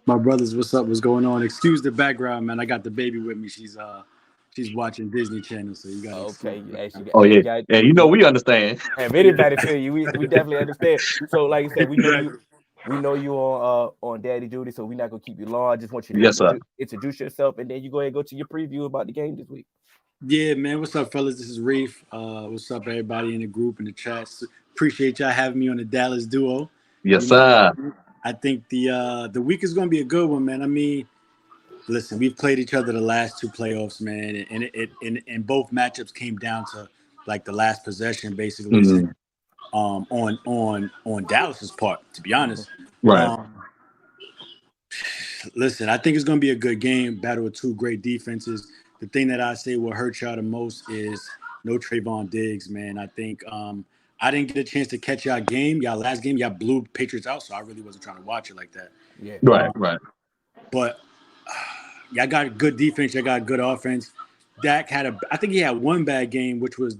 Speaker 3: My brothers, what's up? What's going on? Excuse the background, man. I got the baby with me. She's watching Disney Channel, so you gotta excuse
Speaker 1: Okay,
Speaker 3: the
Speaker 1: you actually
Speaker 3: background.
Speaker 1: got,
Speaker 2: Oh
Speaker 1: hey, you
Speaker 2: yeah.
Speaker 1: got,
Speaker 2: And you know
Speaker 1: you,
Speaker 2: we understand.
Speaker 1: if anybody feel you, we definitely understand. So, like I said, we know you on daddy duty, so we're not gonna keep you long. I just want you to
Speaker 2: Yes, sir.
Speaker 1: introduce yourself, and then you go ahead and go to your preview about the game this week.
Speaker 3: Yeah, man. What's up, fellas? This is Reef. What's up, everybody in the group in the chat? Appreciate y'all having me on the Dallas duo.
Speaker 2: Yes,
Speaker 3: You know,
Speaker 2: sir.
Speaker 3: I think the week is gonna be a good one, man. I mean, listen, we've played each other the last two playoffs, man, and both matchups came down to like the last possession, basically.
Speaker 2: Mm,
Speaker 3: On Dallas's part, to be
Speaker 1: Mhm.
Speaker 3: honest.
Speaker 2: right.
Speaker 3: Um, Listen, I think it's going to be a good game. Battle of two great defenses. The thing that I say will hurt y'all the most is no Trayvon Diggs, man. I think I didn't get a chance to catch y'all game. Y'all last game, y'all blew Patriots out, so I really wasn't trying to watch it like that.
Speaker 1: Yeah,
Speaker 2: Right. Right.
Speaker 3: But y'all got good defense. Y'all got good offense. Dak I think he had one bad game, which was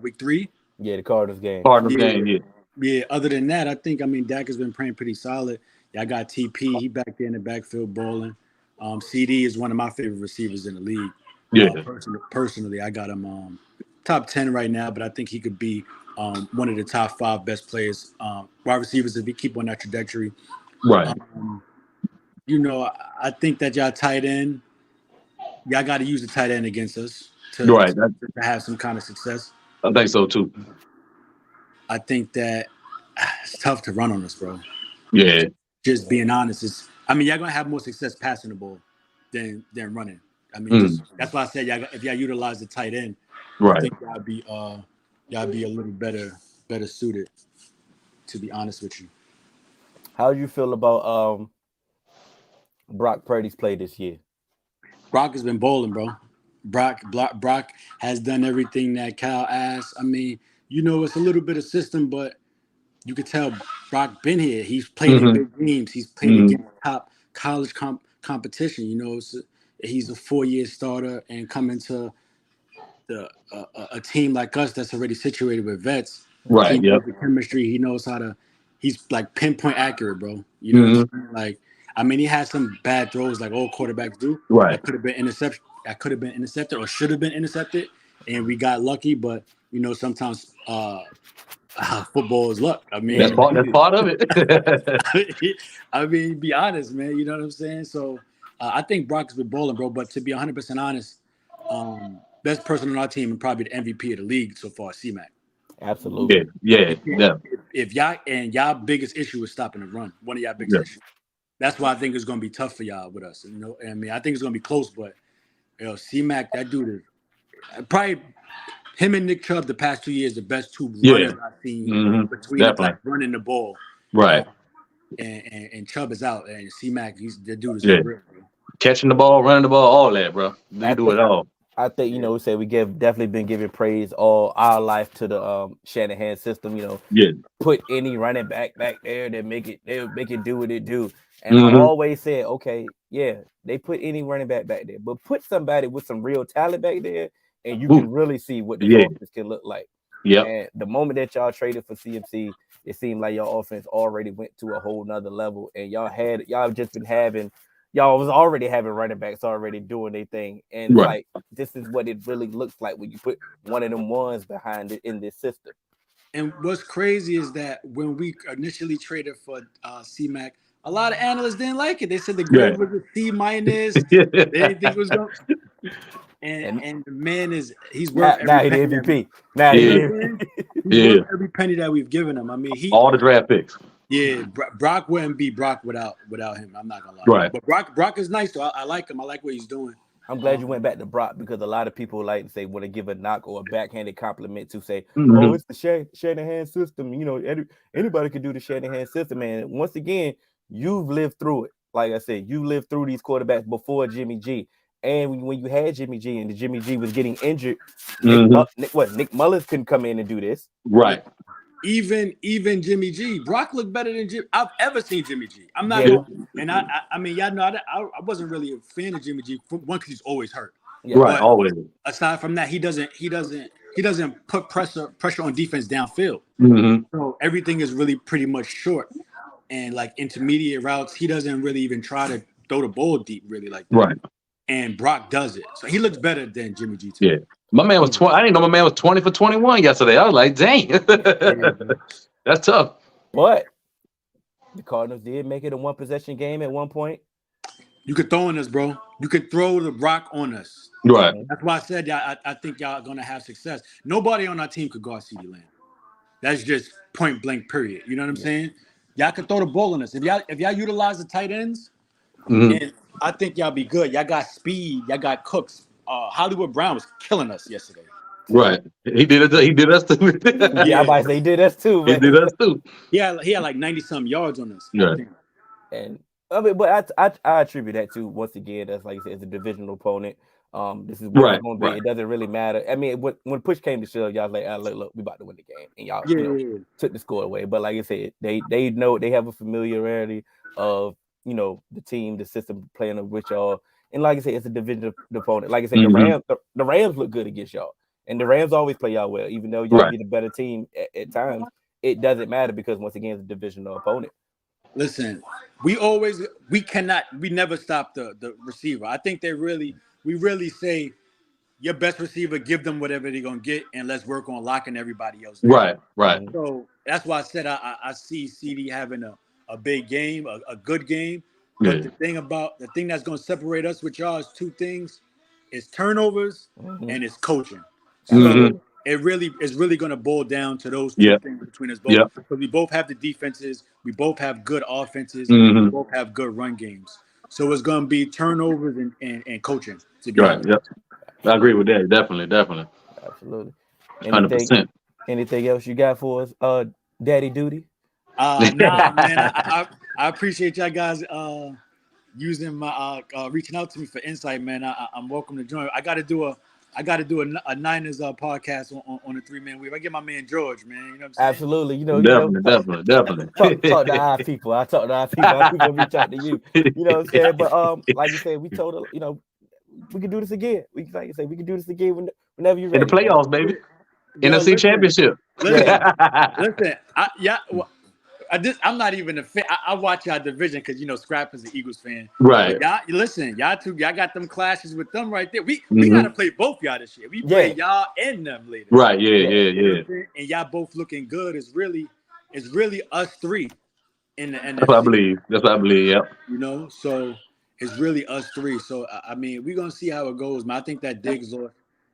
Speaker 3: week 3?
Speaker 1: yeah, the Cardinals game.
Speaker 2: Cardinals
Speaker 3: Yeah,
Speaker 2: game. Yeah.
Speaker 3: yeah. Other than that, I mean, Dak has been playing pretty solid. Y'all got TP. He back there in the backfield balling. CD is one of my favorite receivers in the league.
Speaker 2: Yeah.
Speaker 3: Personally, I got him top 10 right now, but I think he could be one of the top 5 best players, wide receivers, if he keep on that trajectory.
Speaker 2: Right.
Speaker 3: Um, I think that y'all got to use the tight end against us
Speaker 2: Right.
Speaker 3: to have some kind of success.
Speaker 2: I think so too.
Speaker 3: I think that it's tough to run on us, bro.
Speaker 2: Yeah.
Speaker 3: Just being honest, I mean, y'all gonna have more success passing the ball than running. I mean,
Speaker 2: Mm,
Speaker 3: just that's why I said if y'all utilize the tight end, I
Speaker 2: right.
Speaker 3: think y'all be a little better suited. To be honest with you,
Speaker 1: How do you feel about Brock Purdy's play this year?
Speaker 3: Brock has been bowling, bro. Brock has done everything that Cal asked. I mean, it's a little bit of system, but you could tell Brock been here. He's played in
Speaker 2: Mm-hmm.
Speaker 3: big games. He's played
Speaker 2: Mm,
Speaker 3: against top college competition. He's a 4-year starter and coming to a team like us that's already situated with vets.
Speaker 2: right.
Speaker 3: He
Speaker 2: Yep.
Speaker 3: knows the chemistry. He knows how to he's like pinpoint accurate, bro. You know what I'm
Speaker 2: Mm-hmm.
Speaker 3: saying? Like, I mean, he had some bad throws like all quarterbacks do
Speaker 2: Right.
Speaker 3: that could have been intercepted. That could have been intercepted or should have been intercepted, and we got lucky. But you know, sometimes football is luck. I
Speaker 1: Yeah,
Speaker 2: That's
Speaker 3: mean,
Speaker 2: part of it.
Speaker 3: I mean, be honest, man. You know what I'm saying? So I think Brock has been balling, bro. But to be 100% honest, best person on our team and probably the MVP of the league so far, C-Mac.
Speaker 2: Yeah,
Speaker 1: absolutely.
Speaker 2: yeah,
Speaker 3: You can't,
Speaker 2: yeah,
Speaker 3: if y'all and y'all biggest issue is stopping the run, one of y'all biggest
Speaker 2: yeah,
Speaker 3: issues. That's why I think it's gonna be tough for y'all with us. You know, I mean, I think it's gonna be close, but C-Mac, that dude is probably him and Nick Chubb the past 2 years, the best two
Speaker 2: yeah.
Speaker 3: runners I've seen
Speaker 2: Mm-hmm.
Speaker 3: between the like
Speaker 2: Definitely.
Speaker 3: running the ball.
Speaker 2: Right.
Speaker 3: And Chubb is out, and C-Mac, the dude is for
Speaker 2: Yeah.
Speaker 3: real, bro.
Speaker 2: Catching the ball, running the ball, all that, bro. You
Speaker 1: I
Speaker 2: can do
Speaker 1: think
Speaker 2: it all.
Speaker 1: you
Speaker 3: Yeah.
Speaker 1: know, we say we give definitely been giving praise all our life to the Shanahan system. You know,
Speaker 2: Yeah.
Speaker 1: put any running back there that they'll make it do what it do. And I
Speaker 2: Mm-hmm.
Speaker 1: always said, okay, yeah, they put any running back there, but put somebody with some real talent back there, and you
Speaker 2: Ooh.
Speaker 1: can really see what this
Speaker 2: Yeah.
Speaker 1: offense can look like.
Speaker 2: Yep.
Speaker 1: And the moment that y'all traded for CMC, it seemed like your offense already went to a whole nother level, and y'all just been having y'all was already having running backs already doing their thing, and it's
Speaker 2: Right.
Speaker 1: like this is what it really looks like when you put one of them ones behind it in this system.
Speaker 3: And what's crazy is that when we initially traded for C-Mac, a lot of analysts didn't like it. They said the
Speaker 2: Yeah.
Speaker 3: grade was a C minus. They didn't think it was going.
Speaker 1: And
Speaker 3: And the man he's worth every
Speaker 1: now he the
Speaker 3: penny that we.
Speaker 1: MVP. Now
Speaker 3: You
Speaker 1: he
Speaker 3: know
Speaker 2: Yeah.
Speaker 3: what
Speaker 1: the
Speaker 3: I'm saying? He's
Speaker 2: Yeah.
Speaker 3: worth every penny that we've given him. I mean,
Speaker 2: All the draft picks.
Speaker 3: yeah, Brock wouldn't be Brock without him. I'm not gonna lie.
Speaker 2: Right.
Speaker 3: But Brock is nice, so I like him. I like what he's doing.
Speaker 1: I'm glad you went
Speaker 3: Um,
Speaker 1: back to Brock because a lot of people like to say want to give a knock or a backhanded compliment to say, "Oh,
Speaker 2: Mm-hmm.
Speaker 1: it's the Shanahan system." You know, anybody could do the Shanahan system. And once again, you've lived through it. Like I said, you lived through these quarterbacks before Jimmy G. And when you had Jimmy G and the Jimmy G was getting injured,
Speaker 2: Mm-hmm.
Speaker 1: Nick Mullins couldn't come in and do this.
Speaker 3: yeah,
Speaker 2: Right.
Speaker 3: even Jimmy G, Brock looked better than I've ever seen Jimmy G. I'm not
Speaker 1: Yeah,
Speaker 2: Yeah.
Speaker 3: going, and I mean, y'all know I wasn't really a fan of Jimmy G. One, because he's always hurt,
Speaker 1: yeah,
Speaker 2: Right.
Speaker 3: but
Speaker 2: Always.
Speaker 3: aside from that, he doesn't put pressure on defense downfield.
Speaker 2: Mm-hmm.
Speaker 3: So everything is really pretty much short and like intermediate routes. He doesn't really even try to throw the ball deep really like that.
Speaker 2: Right.
Speaker 3: And Brock does it, so he looks better than Jimmy G to me.
Speaker 2: Yeah. My man was
Speaker 1: Mm.
Speaker 2: 20. I didn't know my man was 20 for 21 yesterday. I was like, dang.
Speaker 3: Yeah, bro.
Speaker 2: That's tough.
Speaker 1: But the Cardinals did make it a one possession game at one point.
Speaker 3: You could throw on us, bro. You could throw the rock on us.
Speaker 2: Right.
Speaker 1: Mhm.
Speaker 3: That's why I said I think y'all are gonna have success. Nobody on our team could guard CeeDee Lamb. That's just point blank. Period. You know what I'm
Speaker 1: Yeah.
Speaker 3: saying? Y'all could throw the ball on us if y'all utilize the tight ends,
Speaker 2: Mm-hmm.
Speaker 3: and I think y'all be good. Y'all got speed. Y'all got Cooks. Hollywood Brown was killing us yesterday.
Speaker 2: Right. He did it. He did us too.
Speaker 1: Yeah, I
Speaker 3: Yeah,
Speaker 1: about to say he did us too,
Speaker 2: He
Speaker 1: man.
Speaker 2: did us too.
Speaker 3: he had like 90 some yards on us. I
Speaker 2: Yeah.
Speaker 3: think.
Speaker 1: And I mean, but I attribute that to once again, that's like I said, it's a divisional opponent. This is what it's
Speaker 2: Right.
Speaker 1: going to be.
Speaker 2: Right.
Speaker 1: It doesn't really matter. I mean, when push came to shove, y'all was like, look, we about to win the game, and y'all,
Speaker 3: Yeah, yeah, yeah.
Speaker 1: took the score away. But like I said, they know they have a familiarity of the team, the system playing with y'all, and like I said, it's a divisional opponent. Like I said,
Speaker 2: Mm-hmm.
Speaker 1: the Rams look good against y'all, and the Rams always play y'all well, even though y'all
Speaker 2: Right.
Speaker 1: get a better team at times. It doesn't matter because once again, it's a divisional opponent.
Speaker 3: Listen, we never stop the receiver. I think we really say your best receiver, give them whatever they're gonna get, and let's work on locking everybody else down.
Speaker 2: Right. Right.
Speaker 1: Mhm.
Speaker 3: So that's why I said I see CD having a big game, a good game. But
Speaker 2: Yeah.
Speaker 3: the thing that's gonna separate us with y'all is two things: is turnovers
Speaker 1: Mhm.
Speaker 3: and it's coaching.
Speaker 2: Mm-hmm.
Speaker 3: So it's really gonna boil down to those two
Speaker 2: Yeah.
Speaker 3: things between us both.
Speaker 2: Yeah.
Speaker 3: Because we both have the defenses, we both have good offenses, we
Speaker 2: Mm-hmm.
Speaker 3: both have good run games. So it's gonna be turnovers and coaching, to be
Speaker 2: Right.
Speaker 3: honest.
Speaker 2: Yep. I agree with that. Definitely. Definitely.
Speaker 1: Absolutely.
Speaker 2: Hundred
Speaker 1: Anything
Speaker 2: percent.
Speaker 1: anything else you got for us, Daddy Duty?
Speaker 3: Nah, man, I appreciate y'all guys using my reaching out to me for insight, man. I'm welcome to join. I got to do a Niners podcast on the 3-man weave. I get my man George, man. You know what I'm saying?
Speaker 1: Absolutely.
Speaker 2: Definitely. Definitely.
Speaker 1: Talk to our
Speaker 2: Definitely.
Speaker 1: people. I talk to our people. Our people reach out to you. You know what I'm saying? But like you said, we told her, we can do this again. We like you say, we can do this again whenever you're
Speaker 2: In the
Speaker 1: ready, man.
Speaker 2: playoffs, baby.
Speaker 3: Yo,
Speaker 2: NFC Championship.
Speaker 1: Yeah.
Speaker 3: listen. I'm not even a fan. I watch our division because Scrap is an Eagles fan. But
Speaker 2: Right.
Speaker 3: y'all, listen, y'all got them clashes with them right there. We
Speaker 2: Mm-hmm.
Speaker 3: gotta play both y'all this year. We play
Speaker 1: Yeah,
Speaker 3: y'all and them later.
Speaker 2: Right. Yeah.
Speaker 1: yeah.
Speaker 2: Yeah.
Speaker 3: You know what
Speaker 2: Yeah.
Speaker 3: I'm saying? And y'all both looking good. It's really us three in the
Speaker 2: That's what I
Speaker 3: NFC.
Speaker 2: believe. That's what I believe. Yep.
Speaker 3: So it's really us three. So I mean, we're gonna see how it goes, man. I think that Diggs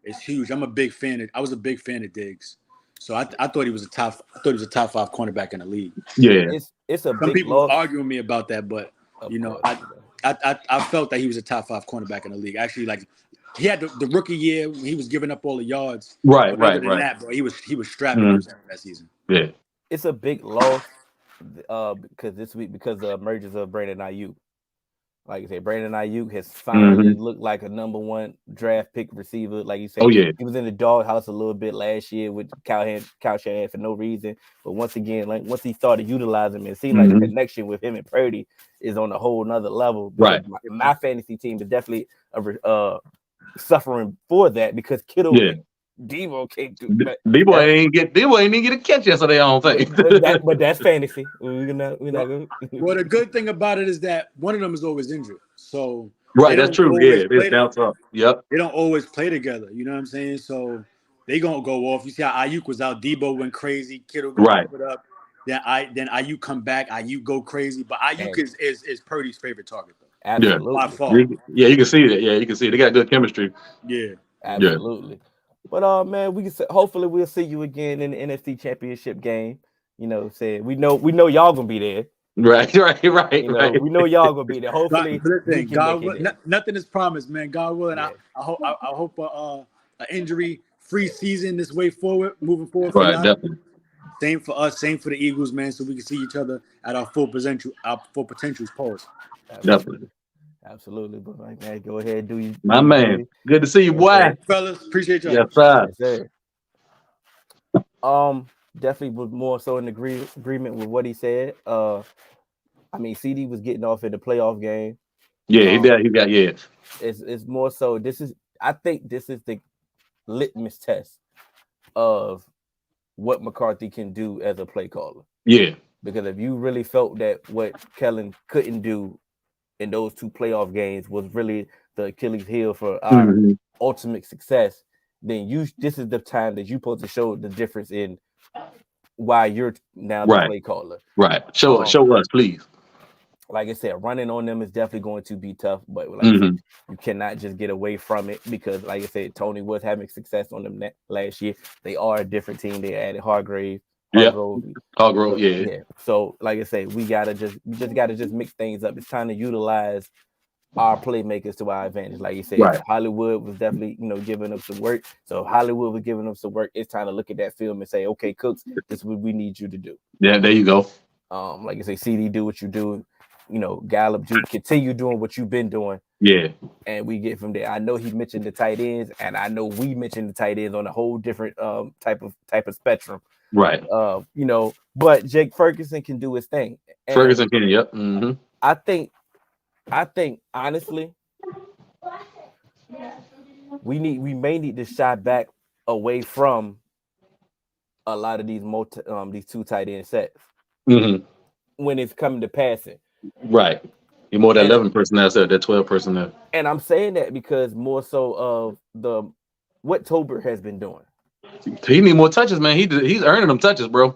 Speaker 3: is huge. I'm a big fan. I was a big fan of Diggs. So I thought he was a top 5 cornerback in the league.
Speaker 2: Yeah.
Speaker 1: It's a
Speaker 3: Some
Speaker 1: big
Speaker 3: people was
Speaker 1: loss,
Speaker 3: arguing with me about that, but
Speaker 1: of
Speaker 3: you know,
Speaker 1: course.
Speaker 3: I I felt that he was a top 5 cornerback in the league. Actually, like he had the rookie year, he was giving up all the yards.
Speaker 2: Right.
Speaker 3: But other
Speaker 2: Right.
Speaker 3: than
Speaker 2: Right.
Speaker 3: that, bro, he was strapping
Speaker 2: Mm-hmm.
Speaker 3: us that season.
Speaker 2: Yeah.
Speaker 1: It's a big loss, because this week because of mergers of Brandon Ayuk. Like I said, Brandon Ayuk has finally
Speaker 2: Mm-hmm.
Speaker 1: looked like a number one draft pick receiver. Like you
Speaker 2: Oh
Speaker 1: say,
Speaker 2: yeah.
Speaker 1: he was in the doghouse a little bit last year with Kyle Shanahan for no reason. But once again, like once he started utilizing him, it seemed like the
Speaker 2: Mm-hmm.
Speaker 1: connection with him and Purdy is on a whole nother level because
Speaker 2: Right.
Speaker 1: my fantasy team is definitely suffering for that because Kittle
Speaker 2: Yeah.
Speaker 1: and Devo can't do.
Speaker 2: Debo
Speaker 1: That,
Speaker 2: ain't even get a catch yesterday. I don't think.
Speaker 1: but that's fantasy. We're not
Speaker 3: Well,
Speaker 1: gonna.
Speaker 3: well, the good thing about it is that one of them is always injured, so they
Speaker 2: Right. That's
Speaker 3: don't
Speaker 2: true.
Speaker 3: always
Speaker 2: Yeah. It's
Speaker 3: play.
Speaker 2: down up. Yep.
Speaker 3: They don't always play together. You know what I'm saying? So they gonna go off. You see how Ayuk was out, Debo went crazy, Kittle go
Speaker 2: Right.
Speaker 3: off it up. Then Ayuk come back, Ayuk go crazy. But Ayuk
Speaker 1: And
Speaker 3: is Purdy's favorite target though,
Speaker 2: Yeah.
Speaker 3: by
Speaker 1: absolutely.
Speaker 3: far.
Speaker 2: Yeah. You can see that. Yeah. You can see it. They got good chemistry.
Speaker 3: Yeah.
Speaker 2: Yeah.
Speaker 1: Absolutely. But man, hopefully we'll see you again in the NFC Championship game. Saying we know y'all gonna be there.
Speaker 2: Right. Right. Right. Right.
Speaker 1: We know y'all gonna be there.
Speaker 3: But
Speaker 1: Hopefully we
Speaker 3: listen,
Speaker 1: can make
Speaker 3: God
Speaker 1: it
Speaker 3: will.
Speaker 1: there.
Speaker 3: Nothing is promised, man. God will, and I,
Speaker 1: Yeah,
Speaker 3: I hope I hope a injury free season this way forward, moving forward for
Speaker 2: Right.
Speaker 3: y'all.
Speaker 2: Definitely.
Speaker 3: Same for us, same for the Eagles, man. So we can see each other at our full potential, pause.
Speaker 2: Definitely.
Speaker 1: absolutely, absolutely. But like, man, go ahead, do
Speaker 2: My
Speaker 1: you,
Speaker 2: man.
Speaker 1: baby.
Speaker 2: Good to see you,
Speaker 1: Yes,
Speaker 2: boy.
Speaker 1: sir.
Speaker 3: Fellas, appreciate y'all.
Speaker 2: Yes, sir.
Speaker 1: Yes, sir. Definitely was more so in agreement with what he said. I mean, CD was getting off in the playoff game.
Speaker 2: Yeah. He
Speaker 1: Um,
Speaker 2: got. He got. Yeah.
Speaker 1: it's more so. I think this is the litmus test of what McCarthy can do as a play caller.
Speaker 2: Yeah.
Speaker 1: Because if you really felt that what Kellen couldn't do in those two playoff games was really the Achilles heel for our
Speaker 2: Hmm.
Speaker 1: ultimate success, then this is the time that you're supposed to show the difference in why you're now the
Speaker 2: Right.
Speaker 1: play caller.
Speaker 2: Right. Show.
Speaker 1: Um,
Speaker 2: Show us, please.
Speaker 1: like I said, running on them is definitely going to be tough. But like I said,
Speaker 2: Hmm.
Speaker 1: you cannot just get away from it because, like I said, Tony was having success on them last year. They are a different team. They added
Speaker 2: Yeah.
Speaker 1: Hargrove.
Speaker 2: Hog.
Speaker 1: So
Speaker 2: Yeah.
Speaker 1: yeah. So like I say, we just gotta mix things up. It's time to utilize our playmakers to our advantage. Like you said,
Speaker 2: Right.
Speaker 1: Hollywood was definitely, giving up some work. So if Hollywood was giving up some work, it's time to look at that film and say, okay, Cooks, this is what we need you to do.
Speaker 2: Yeah. There you go.
Speaker 1: Like I say, CD, do what you do. Gallup, continue doing what you've been doing,
Speaker 2: Yeah.
Speaker 1: and we get from there. I know he mentioned the tight ends, and I know we mentioned the tight ends on a whole different type of spectrum.
Speaker 2: Right.
Speaker 1: But Jake Ferguson can do his thing, and
Speaker 2: Ferguson can. Yep. Hmm.
Speaker 1: I think honestly, we may need to shy back away from a lot of these two tight end sets
Speaker 2: Hmm.
Speaker 1: when it's coming to passing.
Speaker 2: Right. You're more than
Speaker 1: And
Speaker 2: 11 personnel instead of that 12 personnel.
Speaker 1: and I'm saying that because more so of the what Tolbert has been doing.
Speaker 2: He need more touches, man. He's earning them touches, bro.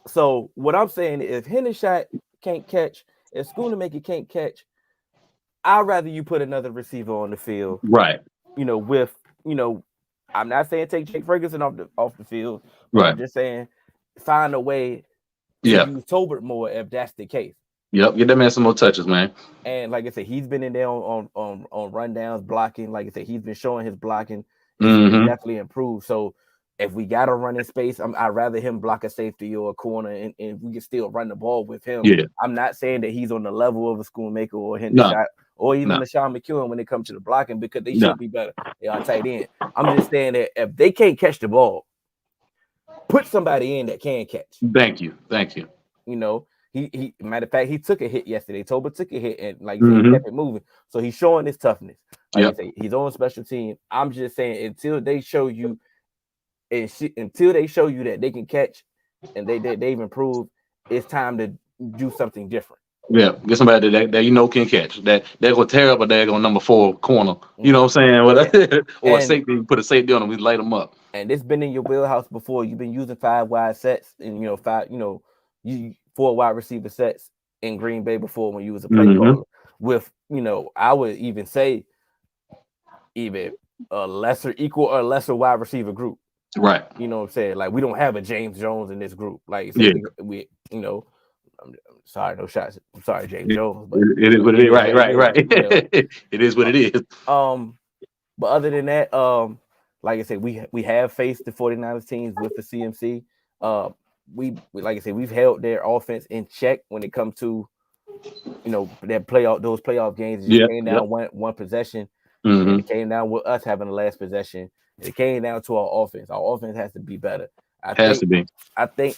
Speaker 1: So what I'm saying is, if Hendershot can't catch, if Schoonamaker can't catch, I'd rather you put another receiver on the field.
Speaker 2: Right.
Speaker 1: With I'm not saying take Jake Ferguson off the field, but
Speaker 2: Right.
Speaker 1: I'm just saying find a way to
Speaker 2: Yeah.
Speaker 1: use Tolbert more if that's the case.
Speaker 2: Yep. Get that man some more touches, man.
Speaker 1: And like I said, he's been in there on rundowns blocking. Like I said, he's been showing his blocking is
Speaker 2: Hmm.
Speaker 1: definitely improved. So if we got to run in space, I'd rather him block a safety or a corner, and we can still run the ball with him.
Speaker 2: Yeah.
Speaker 1: I'm not saying that he's on the level of a Schoonmaker or
Speaker 2: No.
Speaker 1: Hendershot or even
Speaker 2: No.
Speaker 1: LaShawn McEwen when it comes to the blocking because they
Speaker 2: No.
Speaker 1: should be better. They are tight end. I'm just saying that if they can't catch the ball, put somebody in that can catch.
Speaker 2: Thank you. Thank you.
Speaker 1: He matter of fact, he took a hit yesterday. Toba took a hit and like I said, he
Speaker 2: Hmm.
Speaker 1: kept it moving. So he's showing his toughness. Like I
Speaker 2: Yep.
Speaker 1: say, he's on special team. I'm just saying until they show you until they show you that they can catch and they've improved, it's time to do something different.
Speaker 2: Yeah, get somebody that you know can catch. That they're gonna tear up a daggone number 4 corner. You know
Speaker 1: Hmm.
Speaker 2: what I'm saying?
Speaker 1: Yeah,
Speaker 2: Or a
Speaker 1: and
Speaker 2: safety, put a safety on them, we light them up.
Speaker 1: it's been in your wheelhouse before. You've been using five wide sets and five, you four wide receiver sets in Green Bay before when you was a play
Speaker 2: Hmm.
Speaker 1: caller with I would even say even a lesser equal or lesser wide receiver group.
Speaker 2: Right.
Speaker 1: You know what I'm saying? Like we don't have a James Jones in this group. Like you say,
Speaker 2: Yeah.
Speaker 1: we I'm sorry, no shots. I'm sorry, James
Speaker 2: It,
Speaker 1: Jones, but
Speaker 2: it is what it
Speaker 1: it
Speaker 2: is.
Speaker 1: is
Speaker 2: Right.
Speaker 1: what it
Speaker 2: Right.
Speaker 1: is.
Speaker 2: Right. It is what it is.
Speaker 1: Um, but other than that, like I said, we have faced the 49ers teams with the CMC. Uh, like I said, we've held their offense in check when it comes to those playoff games. It just
Speaker 2: Yep.
Speaker 1: came
Speaker 2: Yep.
Speaker 1: down one possession, and
Speaker 2: Hmm.
Speaker 1: it came down with us having the last possession. And it came down to our offense. Our offense has to be better. I
Speaker 2: Has
Speaker 1: think
Speaker 2: to be.
Speaker 1: I think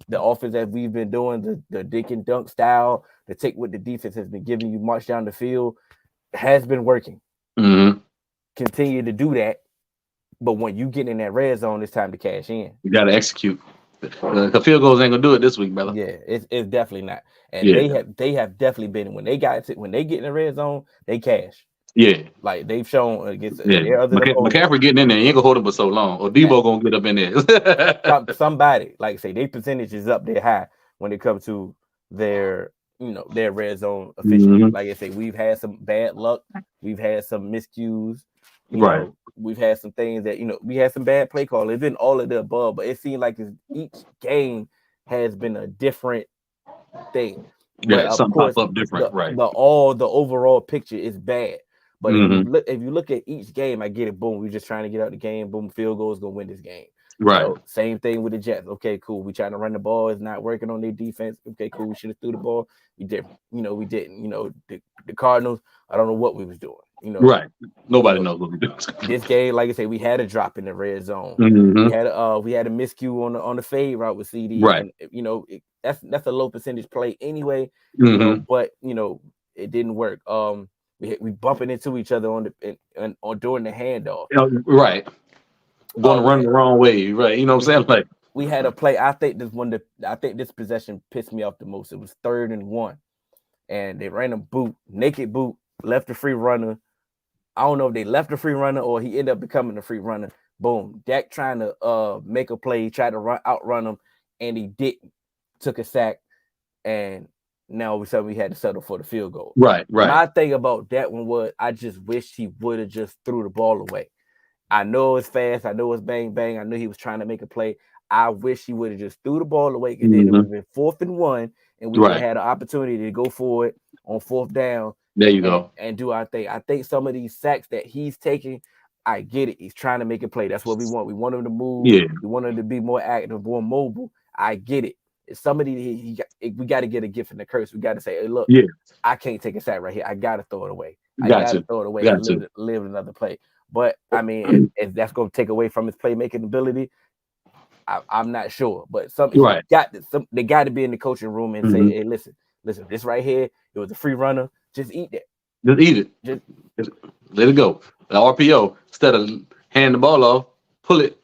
Speaker 1: the offense that we've been doing, the dink and dunk style, the take what the defense has been giving you, march down the field, has been working.
Speaker 2: Hmm.
Speaker 1: Continue to do that. But when you get in that red zone, it's time to cash in.
Speaker 2: You got to execute. The field goals ain't gonna do it this week, brother.
Speaker 1: Yeah, it's definitely not. And
Speaker 2: Yeah.
Speaker 1: they have definitely been when they when they get in the red zone, they cash.
Speaker 2: Yeah.
Speaker 1: Like they've shown against
Speaker 2: Yeah.
Speaker 1: their other opponents.
Speaker 2: McCaffrey getting in there, he ain't gonna hold him for so long. Or
Speaker 1: That
Speaker 2: Debo gonna get up in there.
Speaker 1: somebody like say their percentage is up there high when it comes to their their red zone officiating.
Speaker 2: Hmm.
Speaker 1: Like I say, we've had some bad luck, we've had some miscues,
Speaker 2: Right.
Speaker 1: we've had some things that we had some bad play call. It's been all of the above, but it seemed like each game has been a different thing. But
Speaker 2: Yeah.
Speaker 1: of
Speaker 2: Something pop
Speaker 1: course,
Speaker 2: up different. Right.
Speaker 1: the overall picture is bad. But
Speaker 2: Hmm.
Speaker 1: if you look at each game, I get it. Boom, we're just trying to get out the game. Boom, field goal is gonna win this game.
Speaker 2: Right.
Speaker 1: Same thing with the Jets. Okay, cool. We trying to run the ball. It's not working on their defense. Okay, cool. We should have threw the ball. We did. We didn't. The Cardinals. I don't know what we was doing.
Speaker 2: Right.
Speaker 1: You
Speaker 2: Nobody
Speaker 1: know,
Speaker 2: knows what we do.
Speaker 1: this game, like I say, we had a drop in the red zone.
Speaker 2: Hmm.
Speaker 1: We had a miscue on the fade route with CD,
Speaker 2: Right.
Speaker 1: and that's a low percentage play anyway.
Speaker 2: Hmm.
Speaker 1: But it didn't work. We bumping into each other on during the handoff.
Speaker 2: Right. Going to
Speaker 1: We
Speaker 2: run
Speaker 1: had
Speaker 2: the wrong way. Right. You know what
Speaker 1: we
Speaker 2: I'm saying? Like,
Speaker 1: we had a play. I think this possession pissed me off the most. It was 3rd and 1, and they ran a naked boot, left the free runner. I don't know if they left the free runner or he ended up becoming a free runner. Boom. Dak trying to make a play, tried to outrun him, and he didn't. Took a sack, and now all of a sudden we had to settle for the field goal.
Speaker 2: right. Right.
Speaker 1: My thing about that one was I just wished he would have just threw the ball away. I know it's fast. I know it's bang bang. I knew he was trying to make a play. I wish he would have just threw the ball away, and then it would
Speaker 2: Hmm.
Speaker 1: have been 4th and 1, and we would have
Speaker 2: Right.
Speaker 1: had an opportunity to go for it on 4th down
Speaker 2: There you
Speaker 1: and
Speaker 2: go.
Speaker 1: do our thing. I think some of these sacks that he's taking, I get it. He's trying to make a play. That's what we want. We want him to move.
Speaker 2: Yeah.
Speaker 1: We want him to be more active, more mobile. I get it. It's somebody we got to get a gift and a curse. We got to say, hey, look,
Speaker 2: Yeah.
Speaker 1: I can't take a sack right here. I got to throw it away. I
Speaker 2: Got
Speaker 1: got to
Speaker 2: to.
Speaker 1: throw it away and
Speaker 2: Got to.
Speaker 1: live another play. But I mean, if that's going to take away from his playmaking ability, I'm not sure. But
Speaker 2: Right.
Speaker 1: they got to be in the coaching room and say,
Speaker 2: Hmm.
Speaker 1: hey, listen, this right here, it was a free runner. Just eat that.
Speaker 2: Just eat it.
Speaker 1: Just
Speaker 2: Just let it go. The RPO, instead of handing the ball off, pull it.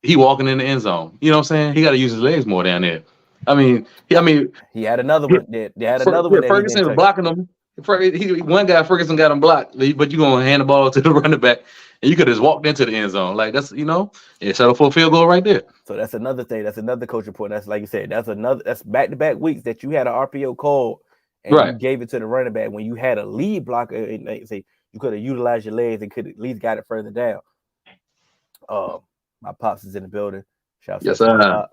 Speaker 2: He walking in the end zone. You know what I'm saying? He got to use his legs more down there. I mean,
Speaker 1: he had another one. They had another one that he didn't
Speaker 2: Ferguson was
Speaker 1: touch.
Speaker 2: blocking him. One guy, Ferguson, got him blocked, but you gonna hand the ball to the running back, and you could just walked into the end zone. Like it's settle for a field goal right there.
Speaker 1: So that's another thing. That's another coaching point. That's like you said. That's back-to-back weeks that you had an RPO call and you
Speaker 2: Right.
Speaker 1: gave it to the running back when you had a lead blocker. And like say you could have utilized your legs and could at least got it further down. My pops is in the building. Shout out
Speaker 2: Yes,
Speaker 1: to my
Speaker 2: sir.
Speaker 1: pop.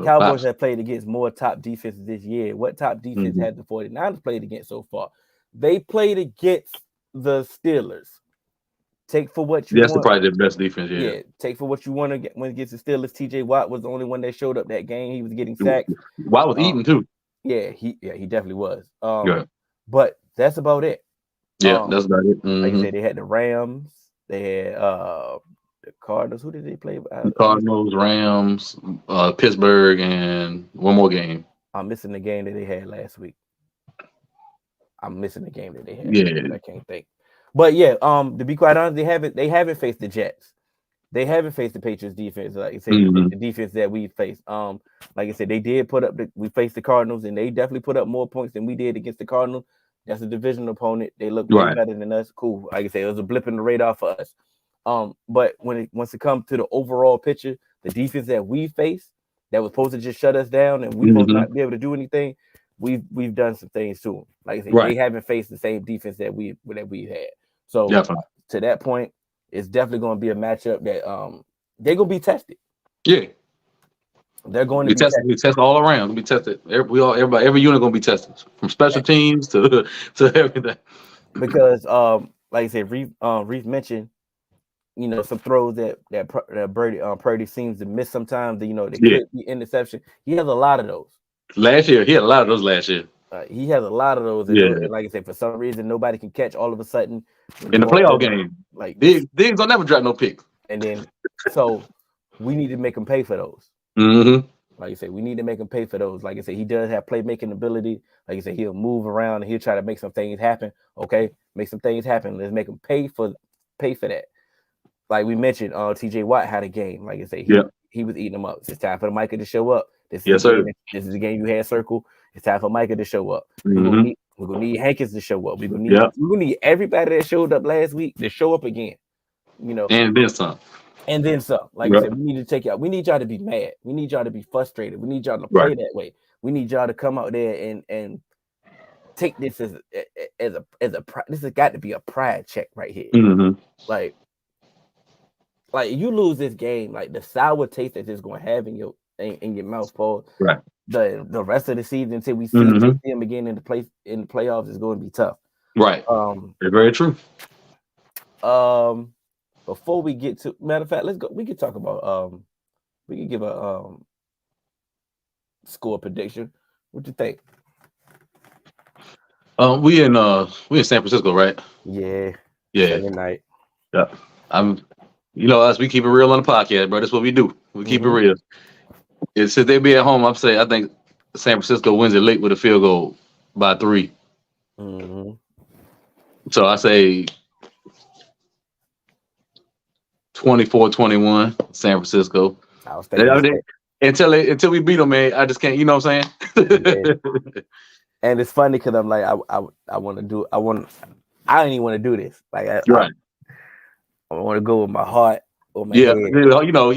Speaker 1: Cowboys
Speaker 2: Pops.
Speaker 1: have played against more top defenses this year. What top defense
Speaker 2: Hmm.
Speaker 1: has the 49ers played against so far? They played against the Steelers. Take for what you
Speaker 2: That's
Speaker 1: want.
Speaker 2: probably the best defense. Yeah.
Speaker 1: Yeah, take for what you want to get when it gets the Steelers. TJ Watt was the only one that showed up that game. He was getting sacked.
Speaker 2: Why was
Speaker 1: Um,
Speaker 2: eating too?
Speaker 1: he definitely was.
Speaker 2: Yeah.
Speaker 1: But that's about it.
Speaker 2: Yeah. That's about it.
Speaker 1: Like I
Speaker 2: Hmm.
Speaker 1: said, they had the Rams, they had the Cardinals. Who did they play?
Speaker 2: Cardinals, Rams, Pittsburgh, and one more game.
Speaker 1: I'm missing the game that they had last week. I'm missing the game that they had last week.
Speaker 2: Yeah.
Speaker 1: I can't think. But yeah, to be quite honest, they haven't faced the Jets. They haven't faced the Patriots defense, like I say,
Speaker 2: Hmm.
Speaker 1: the defense that we faced. Like I said, they did put up. We faced the Cardinals, and they definitely put up more points than we did against the Cardinals. That's a division opponent. They look way
Speaker 2: Right.
Speaker 1: better than us. Cool. Like I say, it was a blip in the radar for us. But once it comes to the overall picture, the defense that we face that was supposed to just shut us down and we supposed
Speaker 2: Hmm.
Speaker 1: not be able to do anything, we've done some things to them. Like I say, they
Speaker 2: Right.
Speaker 1: haven't faced the same defense that we've had. So
Speaker 2: Definitely.
Speaker 1: to that point, it's definitely going to be a matchup that they're going to be tested.
Speaker 2: Yeah.
Speaker 1: They're going to
Speaker 2: We
Speaker 1: be
Speaker 2: test.
Speaker 1: tested
Speaker 2: We test all around. We tested. Everybody. Every unit gonna be tested from special
Speaker 1: eh,
Speaker 2: teams to to everything.
Speaker 1: because like I said, Reef mentioned some throws that Purdy seems to miss sometimes. They
Speaker 2: Yeah.
Speaker 1: could be interception. He has a lot of those.
Speaker 2: Last year, he had a lot of those last year.
Speaker 1: He has a lot of those,
Speaker 2: Yeah.
Speaker 1: and like I said, for some reason nobody can catch. All of a sudden, when
Speaker 2: In
Speaker 1: you
Speaker 2: the
Speaker 1: on
Speaker 2: playoff
Speaker 1: the
Speaker 2: game,
Speaker 1: like this,
Speaker 2: Diggs don't never drop no picks.
Speaker 1: and then so we need to make him pay for those.
Speaker 2: Hmm.
Speaker 1: Like I said, we need to make him pay for those. Like I said, he does have playmaking ability. Like I said, he'll move around and he'll try to make some things happen. Okay, make some things happen. Let's make him pay for that. Like we mentioned, TJ Watt had a game. Like I said,
Speaker 2: Yeah.
Speaker 1: he was eating them up. It's time for the Micah to show up. This is a
Speaker 2: Yes,
Speaker 1: game.
Speaker 2: sir.
Speaker 1: This is a game you had circle. It's time for Micah to show up.
Speaker 2: Hmm.
Speaker 1: We're gonna need Hankins to show up.
Speaker 2: Yeah.
Speaker 1: We're gonna need everybody that showed up last week to show up again. You know,
Speaker 2: And then some.
Speaker 1: and then some. Like I
Speaker 2: Yeah.
Speaker 1: said, we need to take y'all. We need y'all to be mad. We need y'all to be frustrated. We need y'all to
Speaker 2: Right.
Speaker 1: play that way. We need y'all to come out there and take this this has got to be a pride check right here.
Speaker 2: Hmm.
Speaker 1: Like you lose this game, like the sour taste that it's gonna have in your mouth for
Speaker 2: Right.
Speaker 1: the rest of the season until we
Speaker 2: Hmm.
Speaker 1: see them again in the playoffs is going to be tough.
Speaker 2: Right.
Speaker 1: Um,
Speaker 2: That's very true.
Speaker 1: um, before we get to matter of fact, let's go. We can talk about we can give a score prediction. What you think?
Speaker 2: We in San Francisco, right?
Speaker 1: Yeah,
Speaker 2: Yeah.
Speaker 1: Sunday night.
Speaker 2: Yeah. I'm. You know us. We keep it real on the podcast, bro. That's what we do. We keep it
Speaker 1: Mm-hmm.
Speaker 2: real. Since they be at home, I think San Francisco wins it late with a field goal by 3.
Speaker 1: Mm-hmm.
Speaker 2: So I say 24-21, San Francisco.
Speaker 1: I was
Speaker 2: They-
Speaker 1: thinking
Speaker 2: I
Speaker 1: this.
Speaker 2: mean, until we beat them, man, I just can't. You know what I'm
Speaker 1: Yeah,
Speaker 2: saying?
Speaker 1: and it's funny because I'm like I want to do I don't even want to do this. Like
Speaker 2: Right.
Speaker 1: I want to go with my heart or my
Speaker 2: Yeah.
Speaker 1: head.
Speaker 2: We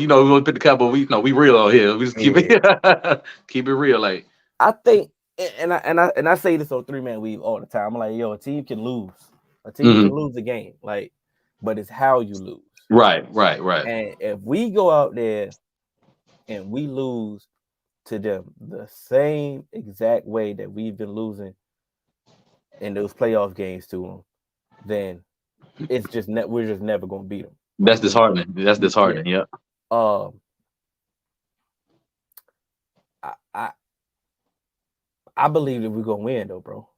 Speaker 2: gonna put the cowboy. We real out here. We just keep
Speaker 1: Yeah.
Speaker 2: it keep it real. Like
Speaker 1: I think, and I say this on 3-Man Weave all the time. I'm like, yo, a team can lose. A team can
Speaker 2: mhm.
Speaker 1: lose a game, like, but it's how you lose.
Speaker 2: Right.
Speaker 1: And if we go out there and we lose to them the same exact way that we've been losing in those playoff games to them, then we're just never gonna beat them.
Speaker 2: That's
Speaker 1: Like,
Speaker 2: disheartening. That's
Speaker 1: yeah.
Speaker 2: disheartening. Yeah.
Speaker 1: Um, I I, I believe that we're gonna win though, bro.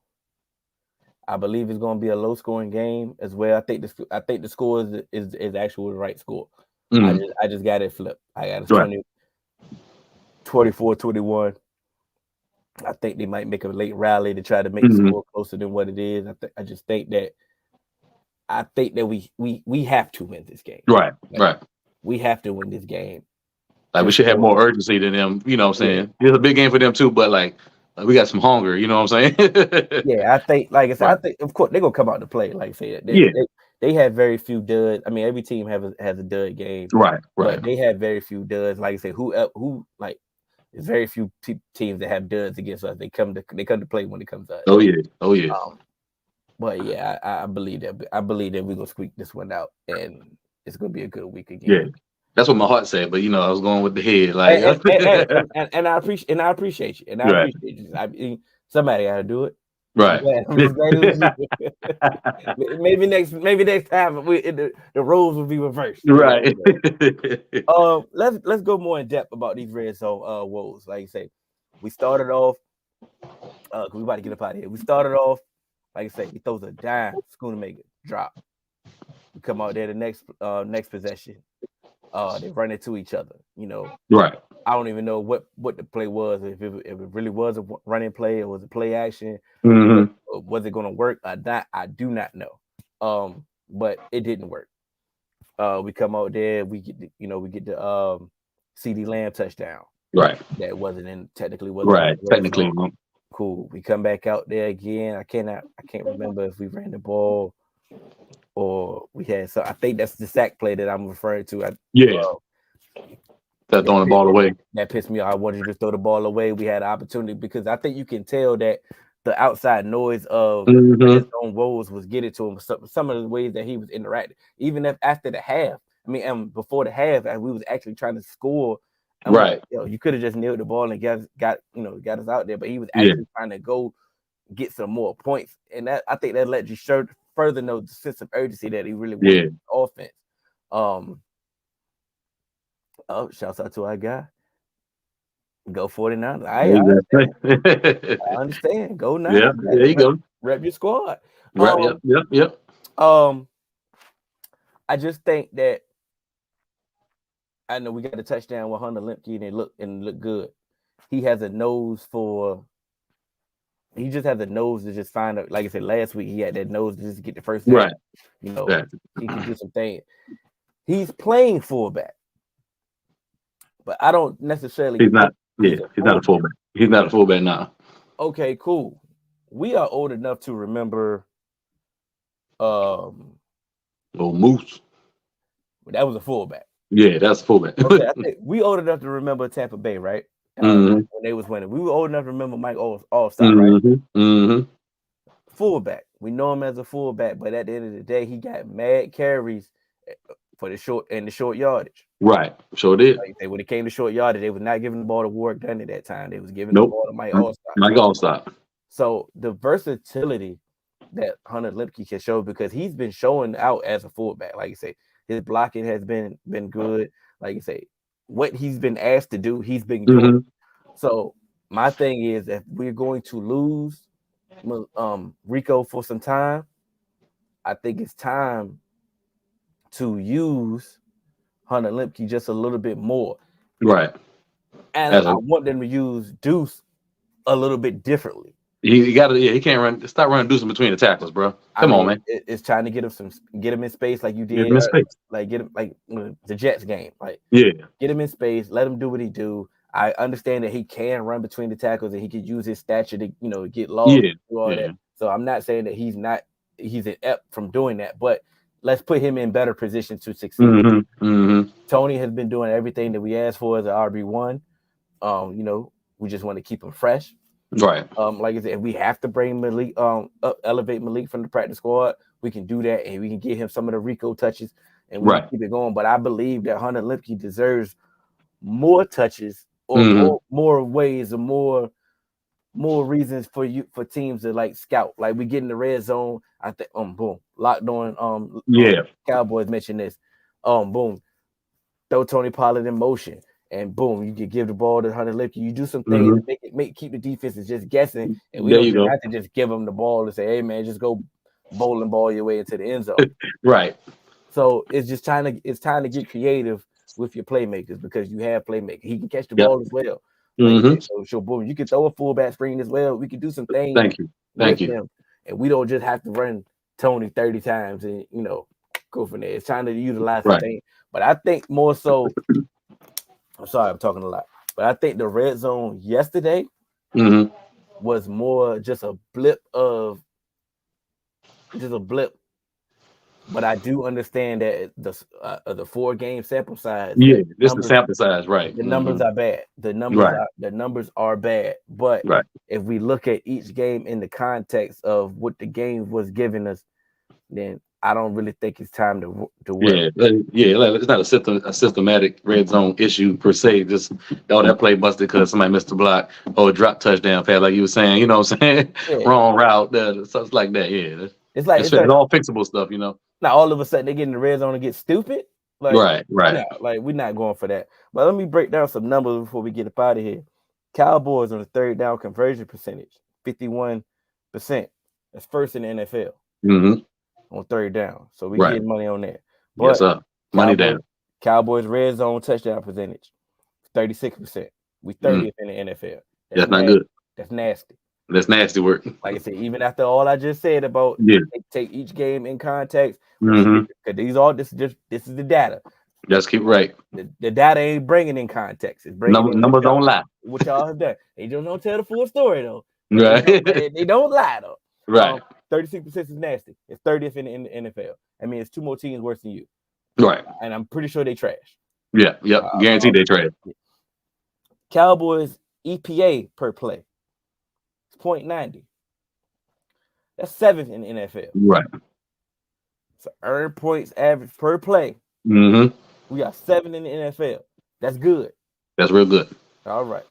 Speaker 1: I believe it's going to be a low scoring game as well. I think the score is actually the right score.
Speaker 2: Mhm.
Speaker 1: I just got it flipped. I got it
Speaker 2: Right.
Speaker 1: 24-21. I think they might make a late rally to try to make the
Speaker 2: Mhm.
Speaker 1: score closer than what it is. I just think that we have to win this game.
Speaker 2: Right.
Speaker 1: Like,
Speaker 2: Right.
Speaker 1: we have to win this game
Speaker 2: Like we
Speaker 1: just
Speaker 2: should have
Speaker 1: for
Speaker 2: more urgency than them. You know what I'm
Speaker 1: yeah.
Speaker 2: saying? It's a big game for them too, but like we got some hunger. You know what I'm saying?
Speaker 1: Yeah, I think, like I said, I
Speaker 2: Right.
Speaker 1: think of course they're gonna come out to play. Like I said,
Speaker 2: Yeah.
Speaker 1: they have very few duds. I mean, every team has a dud game,
Speaker 2: Right. Right.
Speaker 1: but they have very few duds. Like I said, who like there's very few teams that have duds against us. They come to play when it comes to us.
Speaker 2: Oh yeah. Oh yeah.
Speaker 1: Um, but yeah, I believe that we're gonna squeak this one out, and it's gonna be a good week
Speaker 2: Yeah.
Speaker 1: again.
Speaker 2: That's what my heart said, but I was going with the head.
Speaker 1: And
Speaker 2: Like
Speaker 1: and I appreciate you, and I
Speaker 2: right.
Speaker 1: appreciate you. I mean, somebody got to do it. I'm
Speaker 2: Right.
Speaker 1: glad. I'm just glad it was you. Maybe next time the roles will be reversed.
Speaker 2: Right.
Speaker 1: Let's go more in depth about these red zone woes. Like you say, we started off. 'Cause we about to get up out of here. We started off, like I say, he throws a dime, Schoonamaker drop. We come out there the next possession. They run into each other.
Speaker 2: Right.
Speaker 1: I don't even know what the play was. If it really was a running play or was it play action,
Speaker 2: Hmm.
Speaker 1: was it going to work or not? I do not know. But it didn't work. We come out there, we get the CD Lamb touchdown.
Speaker 2: Right.
Speaker 1: That wasn't in
Speaker 2: Right.
Speaker 1: the red
Speaker 2: Technically,
Speaker 1: zone. Cool. We come back out there again. I can't remember if we ran the ball or we had so I think that's the sack play that I'm referring to.
Speaker 2: yeah. That
Speaker 1: That
Speaker 2: throwing the
Speaker 1: pissed,
Speaker 2: ball away.
Speaker 1: that pissed me off. I wanted you to throw the ball away. We had an opportunity because I think you can tell that the outside noise of red
Speaker 2: Mm-hmm.
Speaker 1: zone woes was getting to him. Some of the ways that he was interacting, even if after the half. I mean, before the half, and we was actually trying to score. I'm like,
Speaker 2: Right.
Speaker 1: yo, you could have just nailed the ball and got us out there, but he was
Speaker 2: Yeah.
Speaker 1: actually trying to go get some more points, and that I think that let you further know the sense of urgency that he really wanted
Speaker 2: Yeah.
Speaker 1: in the offense. Um, oh, shouts out to our guy. Go 49. I
Speaker 2: Exactly.
Speaker 1: understand. Go
Speaker 2: Yeah.
Speaker 1: nine.
Speaker 2: There you go.
Speaker 1: Rep your squad.
Speaker 2: Right. Yep. Yep. Yep.
Speaker 1: Um, I just think that I know we got a touchdown with Hunter Limpke and it look good. He has a nose for. He just has a nose to just find out. Like I said last week, he had that nose to just get the first down.
Speaker 2: Right.
Speaker 1: You know,
Speaker 2: Right.
Speaker 1: he can do some things. He's playing fullback, but I don't necessarily
Speaker 2: He's not.
Speaker 1: think
Speaker 2: Yeah.
Speaker 1: he's a
Speaker 2: He's not a
Speaker 1: fullback.
Speaker 2: fullback. He's not a fullback now.
Speaker 1: Okay, cool. We are old enough to remember. Um,
Speaker 2: Oh, Moose.
Speaker 1: that was a fullback.
Speaker 2: Yeah, that's a fullback.
Speaker 1: Okay, I think we old enough to remember Tampa Bay, right?
Speaker 2: hmm
Speaker 1: When they was winning, we were old enough to remember Mike Allstott, right?
Speaker 2: hmm hmm
Speaker 1: Fullback. We know him as a fullback, but at the end of the day, he got mad carries for the short yardage.
Speaker 2: Right. Sure did.
Speaker 1: Like I say, when it came to short yardage, they was not giving the ball to Warwick Dunn at that time. They was giving the
Speaker 2: Nope.
Speaker 1: ball to Mike Allstott.
Speaker 2: My God, stop.
Speaker 1: So the versatility that Hunter Lipke can show because he's been showing out as a fullback. Like you say, his blocking has been good. Like you say, what he's been asked to do, he's been doing.
Speaker 2: hmm
Speaker 1: So my thing is, if we're going to lose Rico for some time, I think it's time to use Hunter Limpke just a little bit more.
Speaker 2: Right.
Speaker 1: And
Speaker 2: As
Speaker 1: I
Speaker 2: a
Speaker 1: want them to use Deuce a little bit differently.
Speaker 2: he got to. Yeah, he can't run. Stop running deuce in between the tackles, bro.
Speaker 1: I
Speaker 2: Come on,
Speaker 1: mean,
Speaker 2: man.
Speaker 1: it's trying to get him in space like you
Speaker 2: Give
Speaker 1: did,
Speaker 2: him space.
Speaker 1: like get him like the Jets game, like
Speaker 2: Yeah.
Speaker 1: get him in space, let him do what he do. I understand that he can run between the tackles and he could use his stature to get lost
Speaker 2: Yeah.
Speaker 1: and do all
Speaker 2: Yeah.
Speaker 1: that. So I'm not saying that he's inept from doing that, but let's put him in better position to succeed.
Speaker 2: hmm hmm
Speaker 1: Tony has been doing everything that we asked for as an RB1. We just want to keep him fresh.
Speaker 2: Right.
Speaker 1: Like I said, if we have to bring Malik, elevate Malik from the practice squad, we can do that, and we can get him some of the Rico touches, and we can
Speaker 2: Right.
Speaker 1: keep it going. But I believe that Hunter Lipke deserves more touches or
Speaker 2: hmm
Speaker 1: more ways or more reasons for teams to like scout. Like we get in the red zone, I think boom, locked on
Speaker 2: Yeah.
Speaker 1: Cowboys mentioned this. Boom, throw Tony Pollard in motion, and boom, you can give the ball to Hunter Lipke. You do some things
Speaker 2: hmm
Speaker 1: to keep the defenses just guessing, and we
Speaker 2: There
Speaker 1: don't
Speaker 2: you
Speaker 1: just
Speaker 2: go.
Speaker 1: have to just give them the ball and say, "Hey man, just go bowling ball your way into the end zone."
Speaker 2: Right.
Speaker 1: So it's time to get creative with your playmakers because you have playmakers. He can catch the
Speaker 2: Yep.
Speaker 1: ball as well. Like you
Speaker 2: hmm
Speaker 1: said, so boom, you can throw a fullback screen as well. We can do some things
Speaker 2: Thank you.
Speaker 1: with
Speaker 2: Thank you.
Speaker 1: him, and we don't just have to run Tony 30 times and go from there. It's time to utilize some
Speaker 2: Right.
Speaker 1: things. But I think more so. I'm sorry, I'm talking a lot, but I think the red zone yesterday
Speaker 2: hmm
Speaker 1: was more just a blip of just a blip. But I do understand that the 4 game sample size that
Speaker 2: Yeah. This the sample size. Right.
Speaker 1: the numbers are bad.
Speaker 2: Right.
Speaker 1: The numbers are bad. But
Speaker 2: Right.
Speaker 1: if we look at each game in the context of what the game was giving us, then I don't really think it's time to worry.
Speaker 2: Yeah, yeah. It's not a systematic red zone issue per se. Just that play busted because somebody missed the block or a drop touchdown pass, like you were saying. You know what I'm saying?
Speaker 1: Yeah,
Speaker 2: Wrong route, stuff like that. Yeah,
Speaker 1: it's like
Speaker 2: it's all fixable stuff. You know?
Speaker 1: now all of a sudden they get in the red zone and get stupid. Like,
Speaker 2: Right, right,
Speaker 1: no, like we're not going for that. But let me break down some numbers before we get up out of here. Cowboys on the third down conversion percentage, 51%. That's first in the NFL
Speaker 2: hmm
Speaker 1: on third down. So we
Speaker 2: right.
Speaker 1: get money on that.
Speaker 2: Yes,
Speaker 1: But
Speaker 2: sir. Money
Speaker 1: Cowboys
Speaker 2: down.
Speaker 1: Cowboys red zone touchdown percentage, 36%. We
Speaker 2: Mm,
Speaker 1: 30th in the NFL. That's
Speaker 2: that's not
Speaker 1: nasty.
Speaker 2: good.
Speaker 1: That's nasty.
Speaker 2: That's nasty work.
Speaker 1: Like I said, even after all I just said about
Speaker 2: Yeah.
Speaker 1: take each game in context,
Speaker 2: Mm-hmm.
Speaker 1: because these all this is the data.
Speaker 2: Just keep right.
Speaker 1: The data ain't bringing in context. It's bringing in
Speaker 2: Numbers don't lie.
Speaker 1: what y'all have done. They don't tell the full story though, but
Speaker 2: Right.
Speaker 1: they don't lie though.
Speaker 2: Right.
Speaker 1: 36% is nasty. It's 30th in the NFL. I mean, it's 2 more teams worse than you,
Speaker 2: Right.
Speaker 1: and I'm pretty sure they trash.
Speaker 2: Yeah. Yep. Guaranteed they trade.
Speaker 1: Cowboys EPA per play. It's .90. That's 7th in the NFL.
Speaker 2: Right.
Speaker 1: So earned points average per play.
Speaker 2: Mm-hmm.
Speaker 1: We got 7 in the NFL. That's good.
Speaker 2: That's real good.
Speaker 1: All right.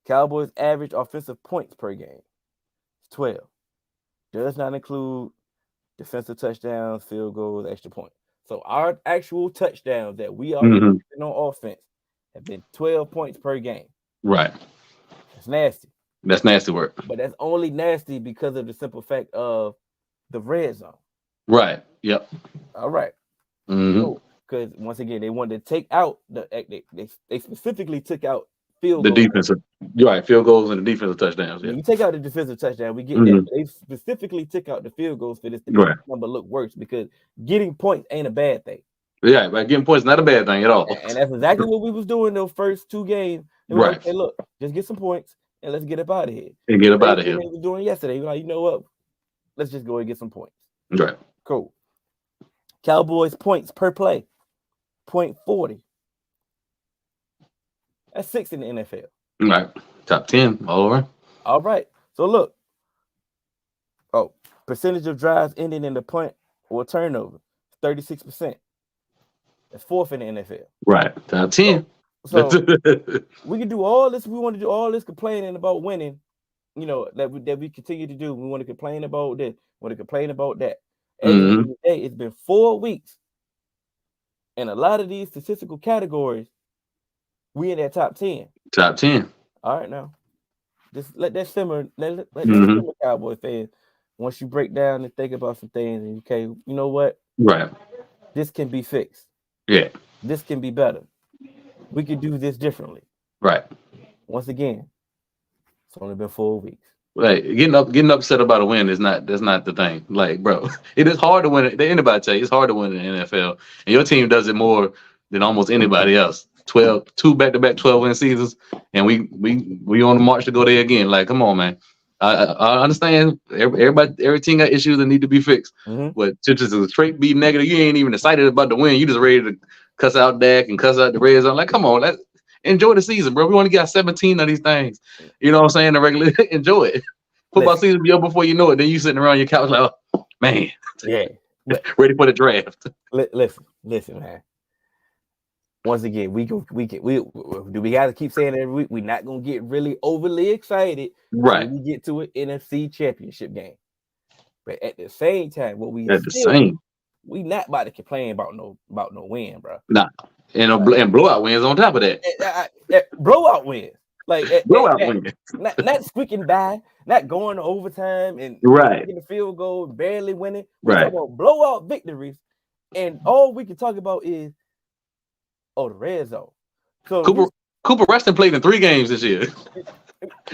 Speaker 1: Cowboys average offensive points per game. It's 12. Does not include defensive touchdowns, field goals, extra points. So our actual touchdowns that we are on offense have been 12 points per game.
Speaker 2: Right.
Speaker 1: It's nasty.
Speaker 2: That's nasty work.
Speaker 1: But that's only nasty because of the simple fact of the red zone.
Speaker 2: Right. Yep.
Speaker 1: All right.
Speaker 2: Mm-hmm.
Speaker 1: Because once again, they wanted to take out they specifically took out field
Speaker 2: The
Speaker 1: goals.
Speaker 2: defensive, right? Field goals and the defensive touchdowns. Yeah.
Speaker 1: You take out the defensive touchdown, we get that. But they specifically took out the field goals for this to make the number look worse because getting points ain't a bad thing.
Speaker 2: Yeah, but getting points is not a bad thing at all.
Speaker 1: And that's exactly what we was doing those first 2 games.
Speaker 2: Right.
Speaker 1: Okay, look, just get some points and let's get up out of here.
Speaker 2: And get up out of here.
Speaker 1: We were doing yesterday. We're like, you know what? Let's just go and get some points.
Speaker 2: Right.
Speaker 1: Cool. Cowboys points per play, .40. That's 6 in the NFL.
Speaker 2: Right. Top 10 all over.
Speaker 1: All right. So look. Oh, percentage of drives ending in the punt or turnover, 36%. That's 4th in the NFL.
Speaker 2: Right. Top 10.
Speaker 1: So we can do all this. We want to do all this complaining about winning, you know, that we continue to do. We want to complain about this. We want to complain about that. At the end of the day, it's been 4 weeks. And a lot of these statistical categories, we in that top 10.
Speaker 2: Top 10.
Speaker 1: All right, now. Just let that simmer. Let that simmer, Cowboy fans. Once you break down and think about some things, and okay, you know what?
Speaker 2: Right.
Speaker 1: This can be fixed.
Speaker 2: Yeah.
Speaker 1: This can be better. We could do this differently.
Speaker 2: Right.
Speaker 1: Once again, it's only been 4 weeks.
Speaker 2: Like getting upset about a win that's not the thing. Like, bro, it is hard to win it. Anybody tell you it's hard to win in the NFL, and your team does it more than almost anybody else. 2 back-to-back 12-win seasons, and we on the march to go there again. Like, come on, man. I understand every team got issues that need to be fixed, but to just straight be negative, you ain't even excited about the win. You just ready to cuss out Dak and cuss out the red zone. Like, come on, let's enjoy the season, bro. We only got 17 of these things. You know what I'm saying? The regular enjoy it. Football season be over before you know it. Then you sitting around your couch like, oh, man,
Speaker 1: yeah,
Speaker 2: ready for the draft.
Speaker 1: Listen, man. Once again, we do we got to keep saying it every week. We're not gonna get really overly excited when we get to an NFC Championship game. But at the same time, we not about to complain about no win, bro.
Speaker 2: Nah, and blowout wins on top of that.
Speaker 1: Blowout wins, like
Speaker 2: blowout wins,
Speaker 1: not squeaking by, not going to overtime and getting the field goal, barely winning. We talk about blowout victories, and all we can talk about is the red zone. So
Speaker 2: Cooper Rushton played in 3 games this year.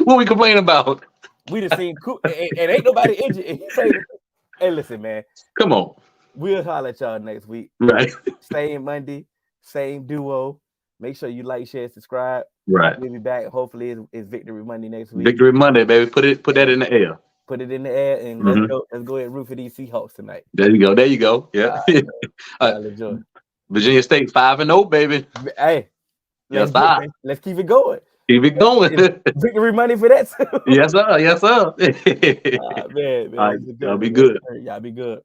Speaker 2: What we complaining about?
Speaker 1: We just seen Cooper, and ain't nobody injured. Hey, listen, man.
Speaker 2: Come on.
Speaker 1: We'll holler at y'all next week.
Speaker 2: Right.
Speaker 1: Same Monday, same duo. Make sure you like, share, subscribe.
Speaker 2: Right.
Speaker 1: We'll be back. Hopefully, it's Victory Monday next week.
Speaker 2: Victory Monday, baby. Put that in the air.
Speaker 1: Put it in the air, and let's go ahead and root for these Seahawks tonight.
Speaker 2: There you go. Yeah.
Speaker 1: Enjoy.
Speaker 2: Virginia State 5-0, baby.
Speaker 1: Hey, let's keep it going.
Speaker 2: Keep it going.
Speaker 1: Victory money for that too.
Speaker 2: Yes, sir.
Speaker 1: Man.
Speaker 2: All right, y'all be good.
Speaker 1: Y'all be good.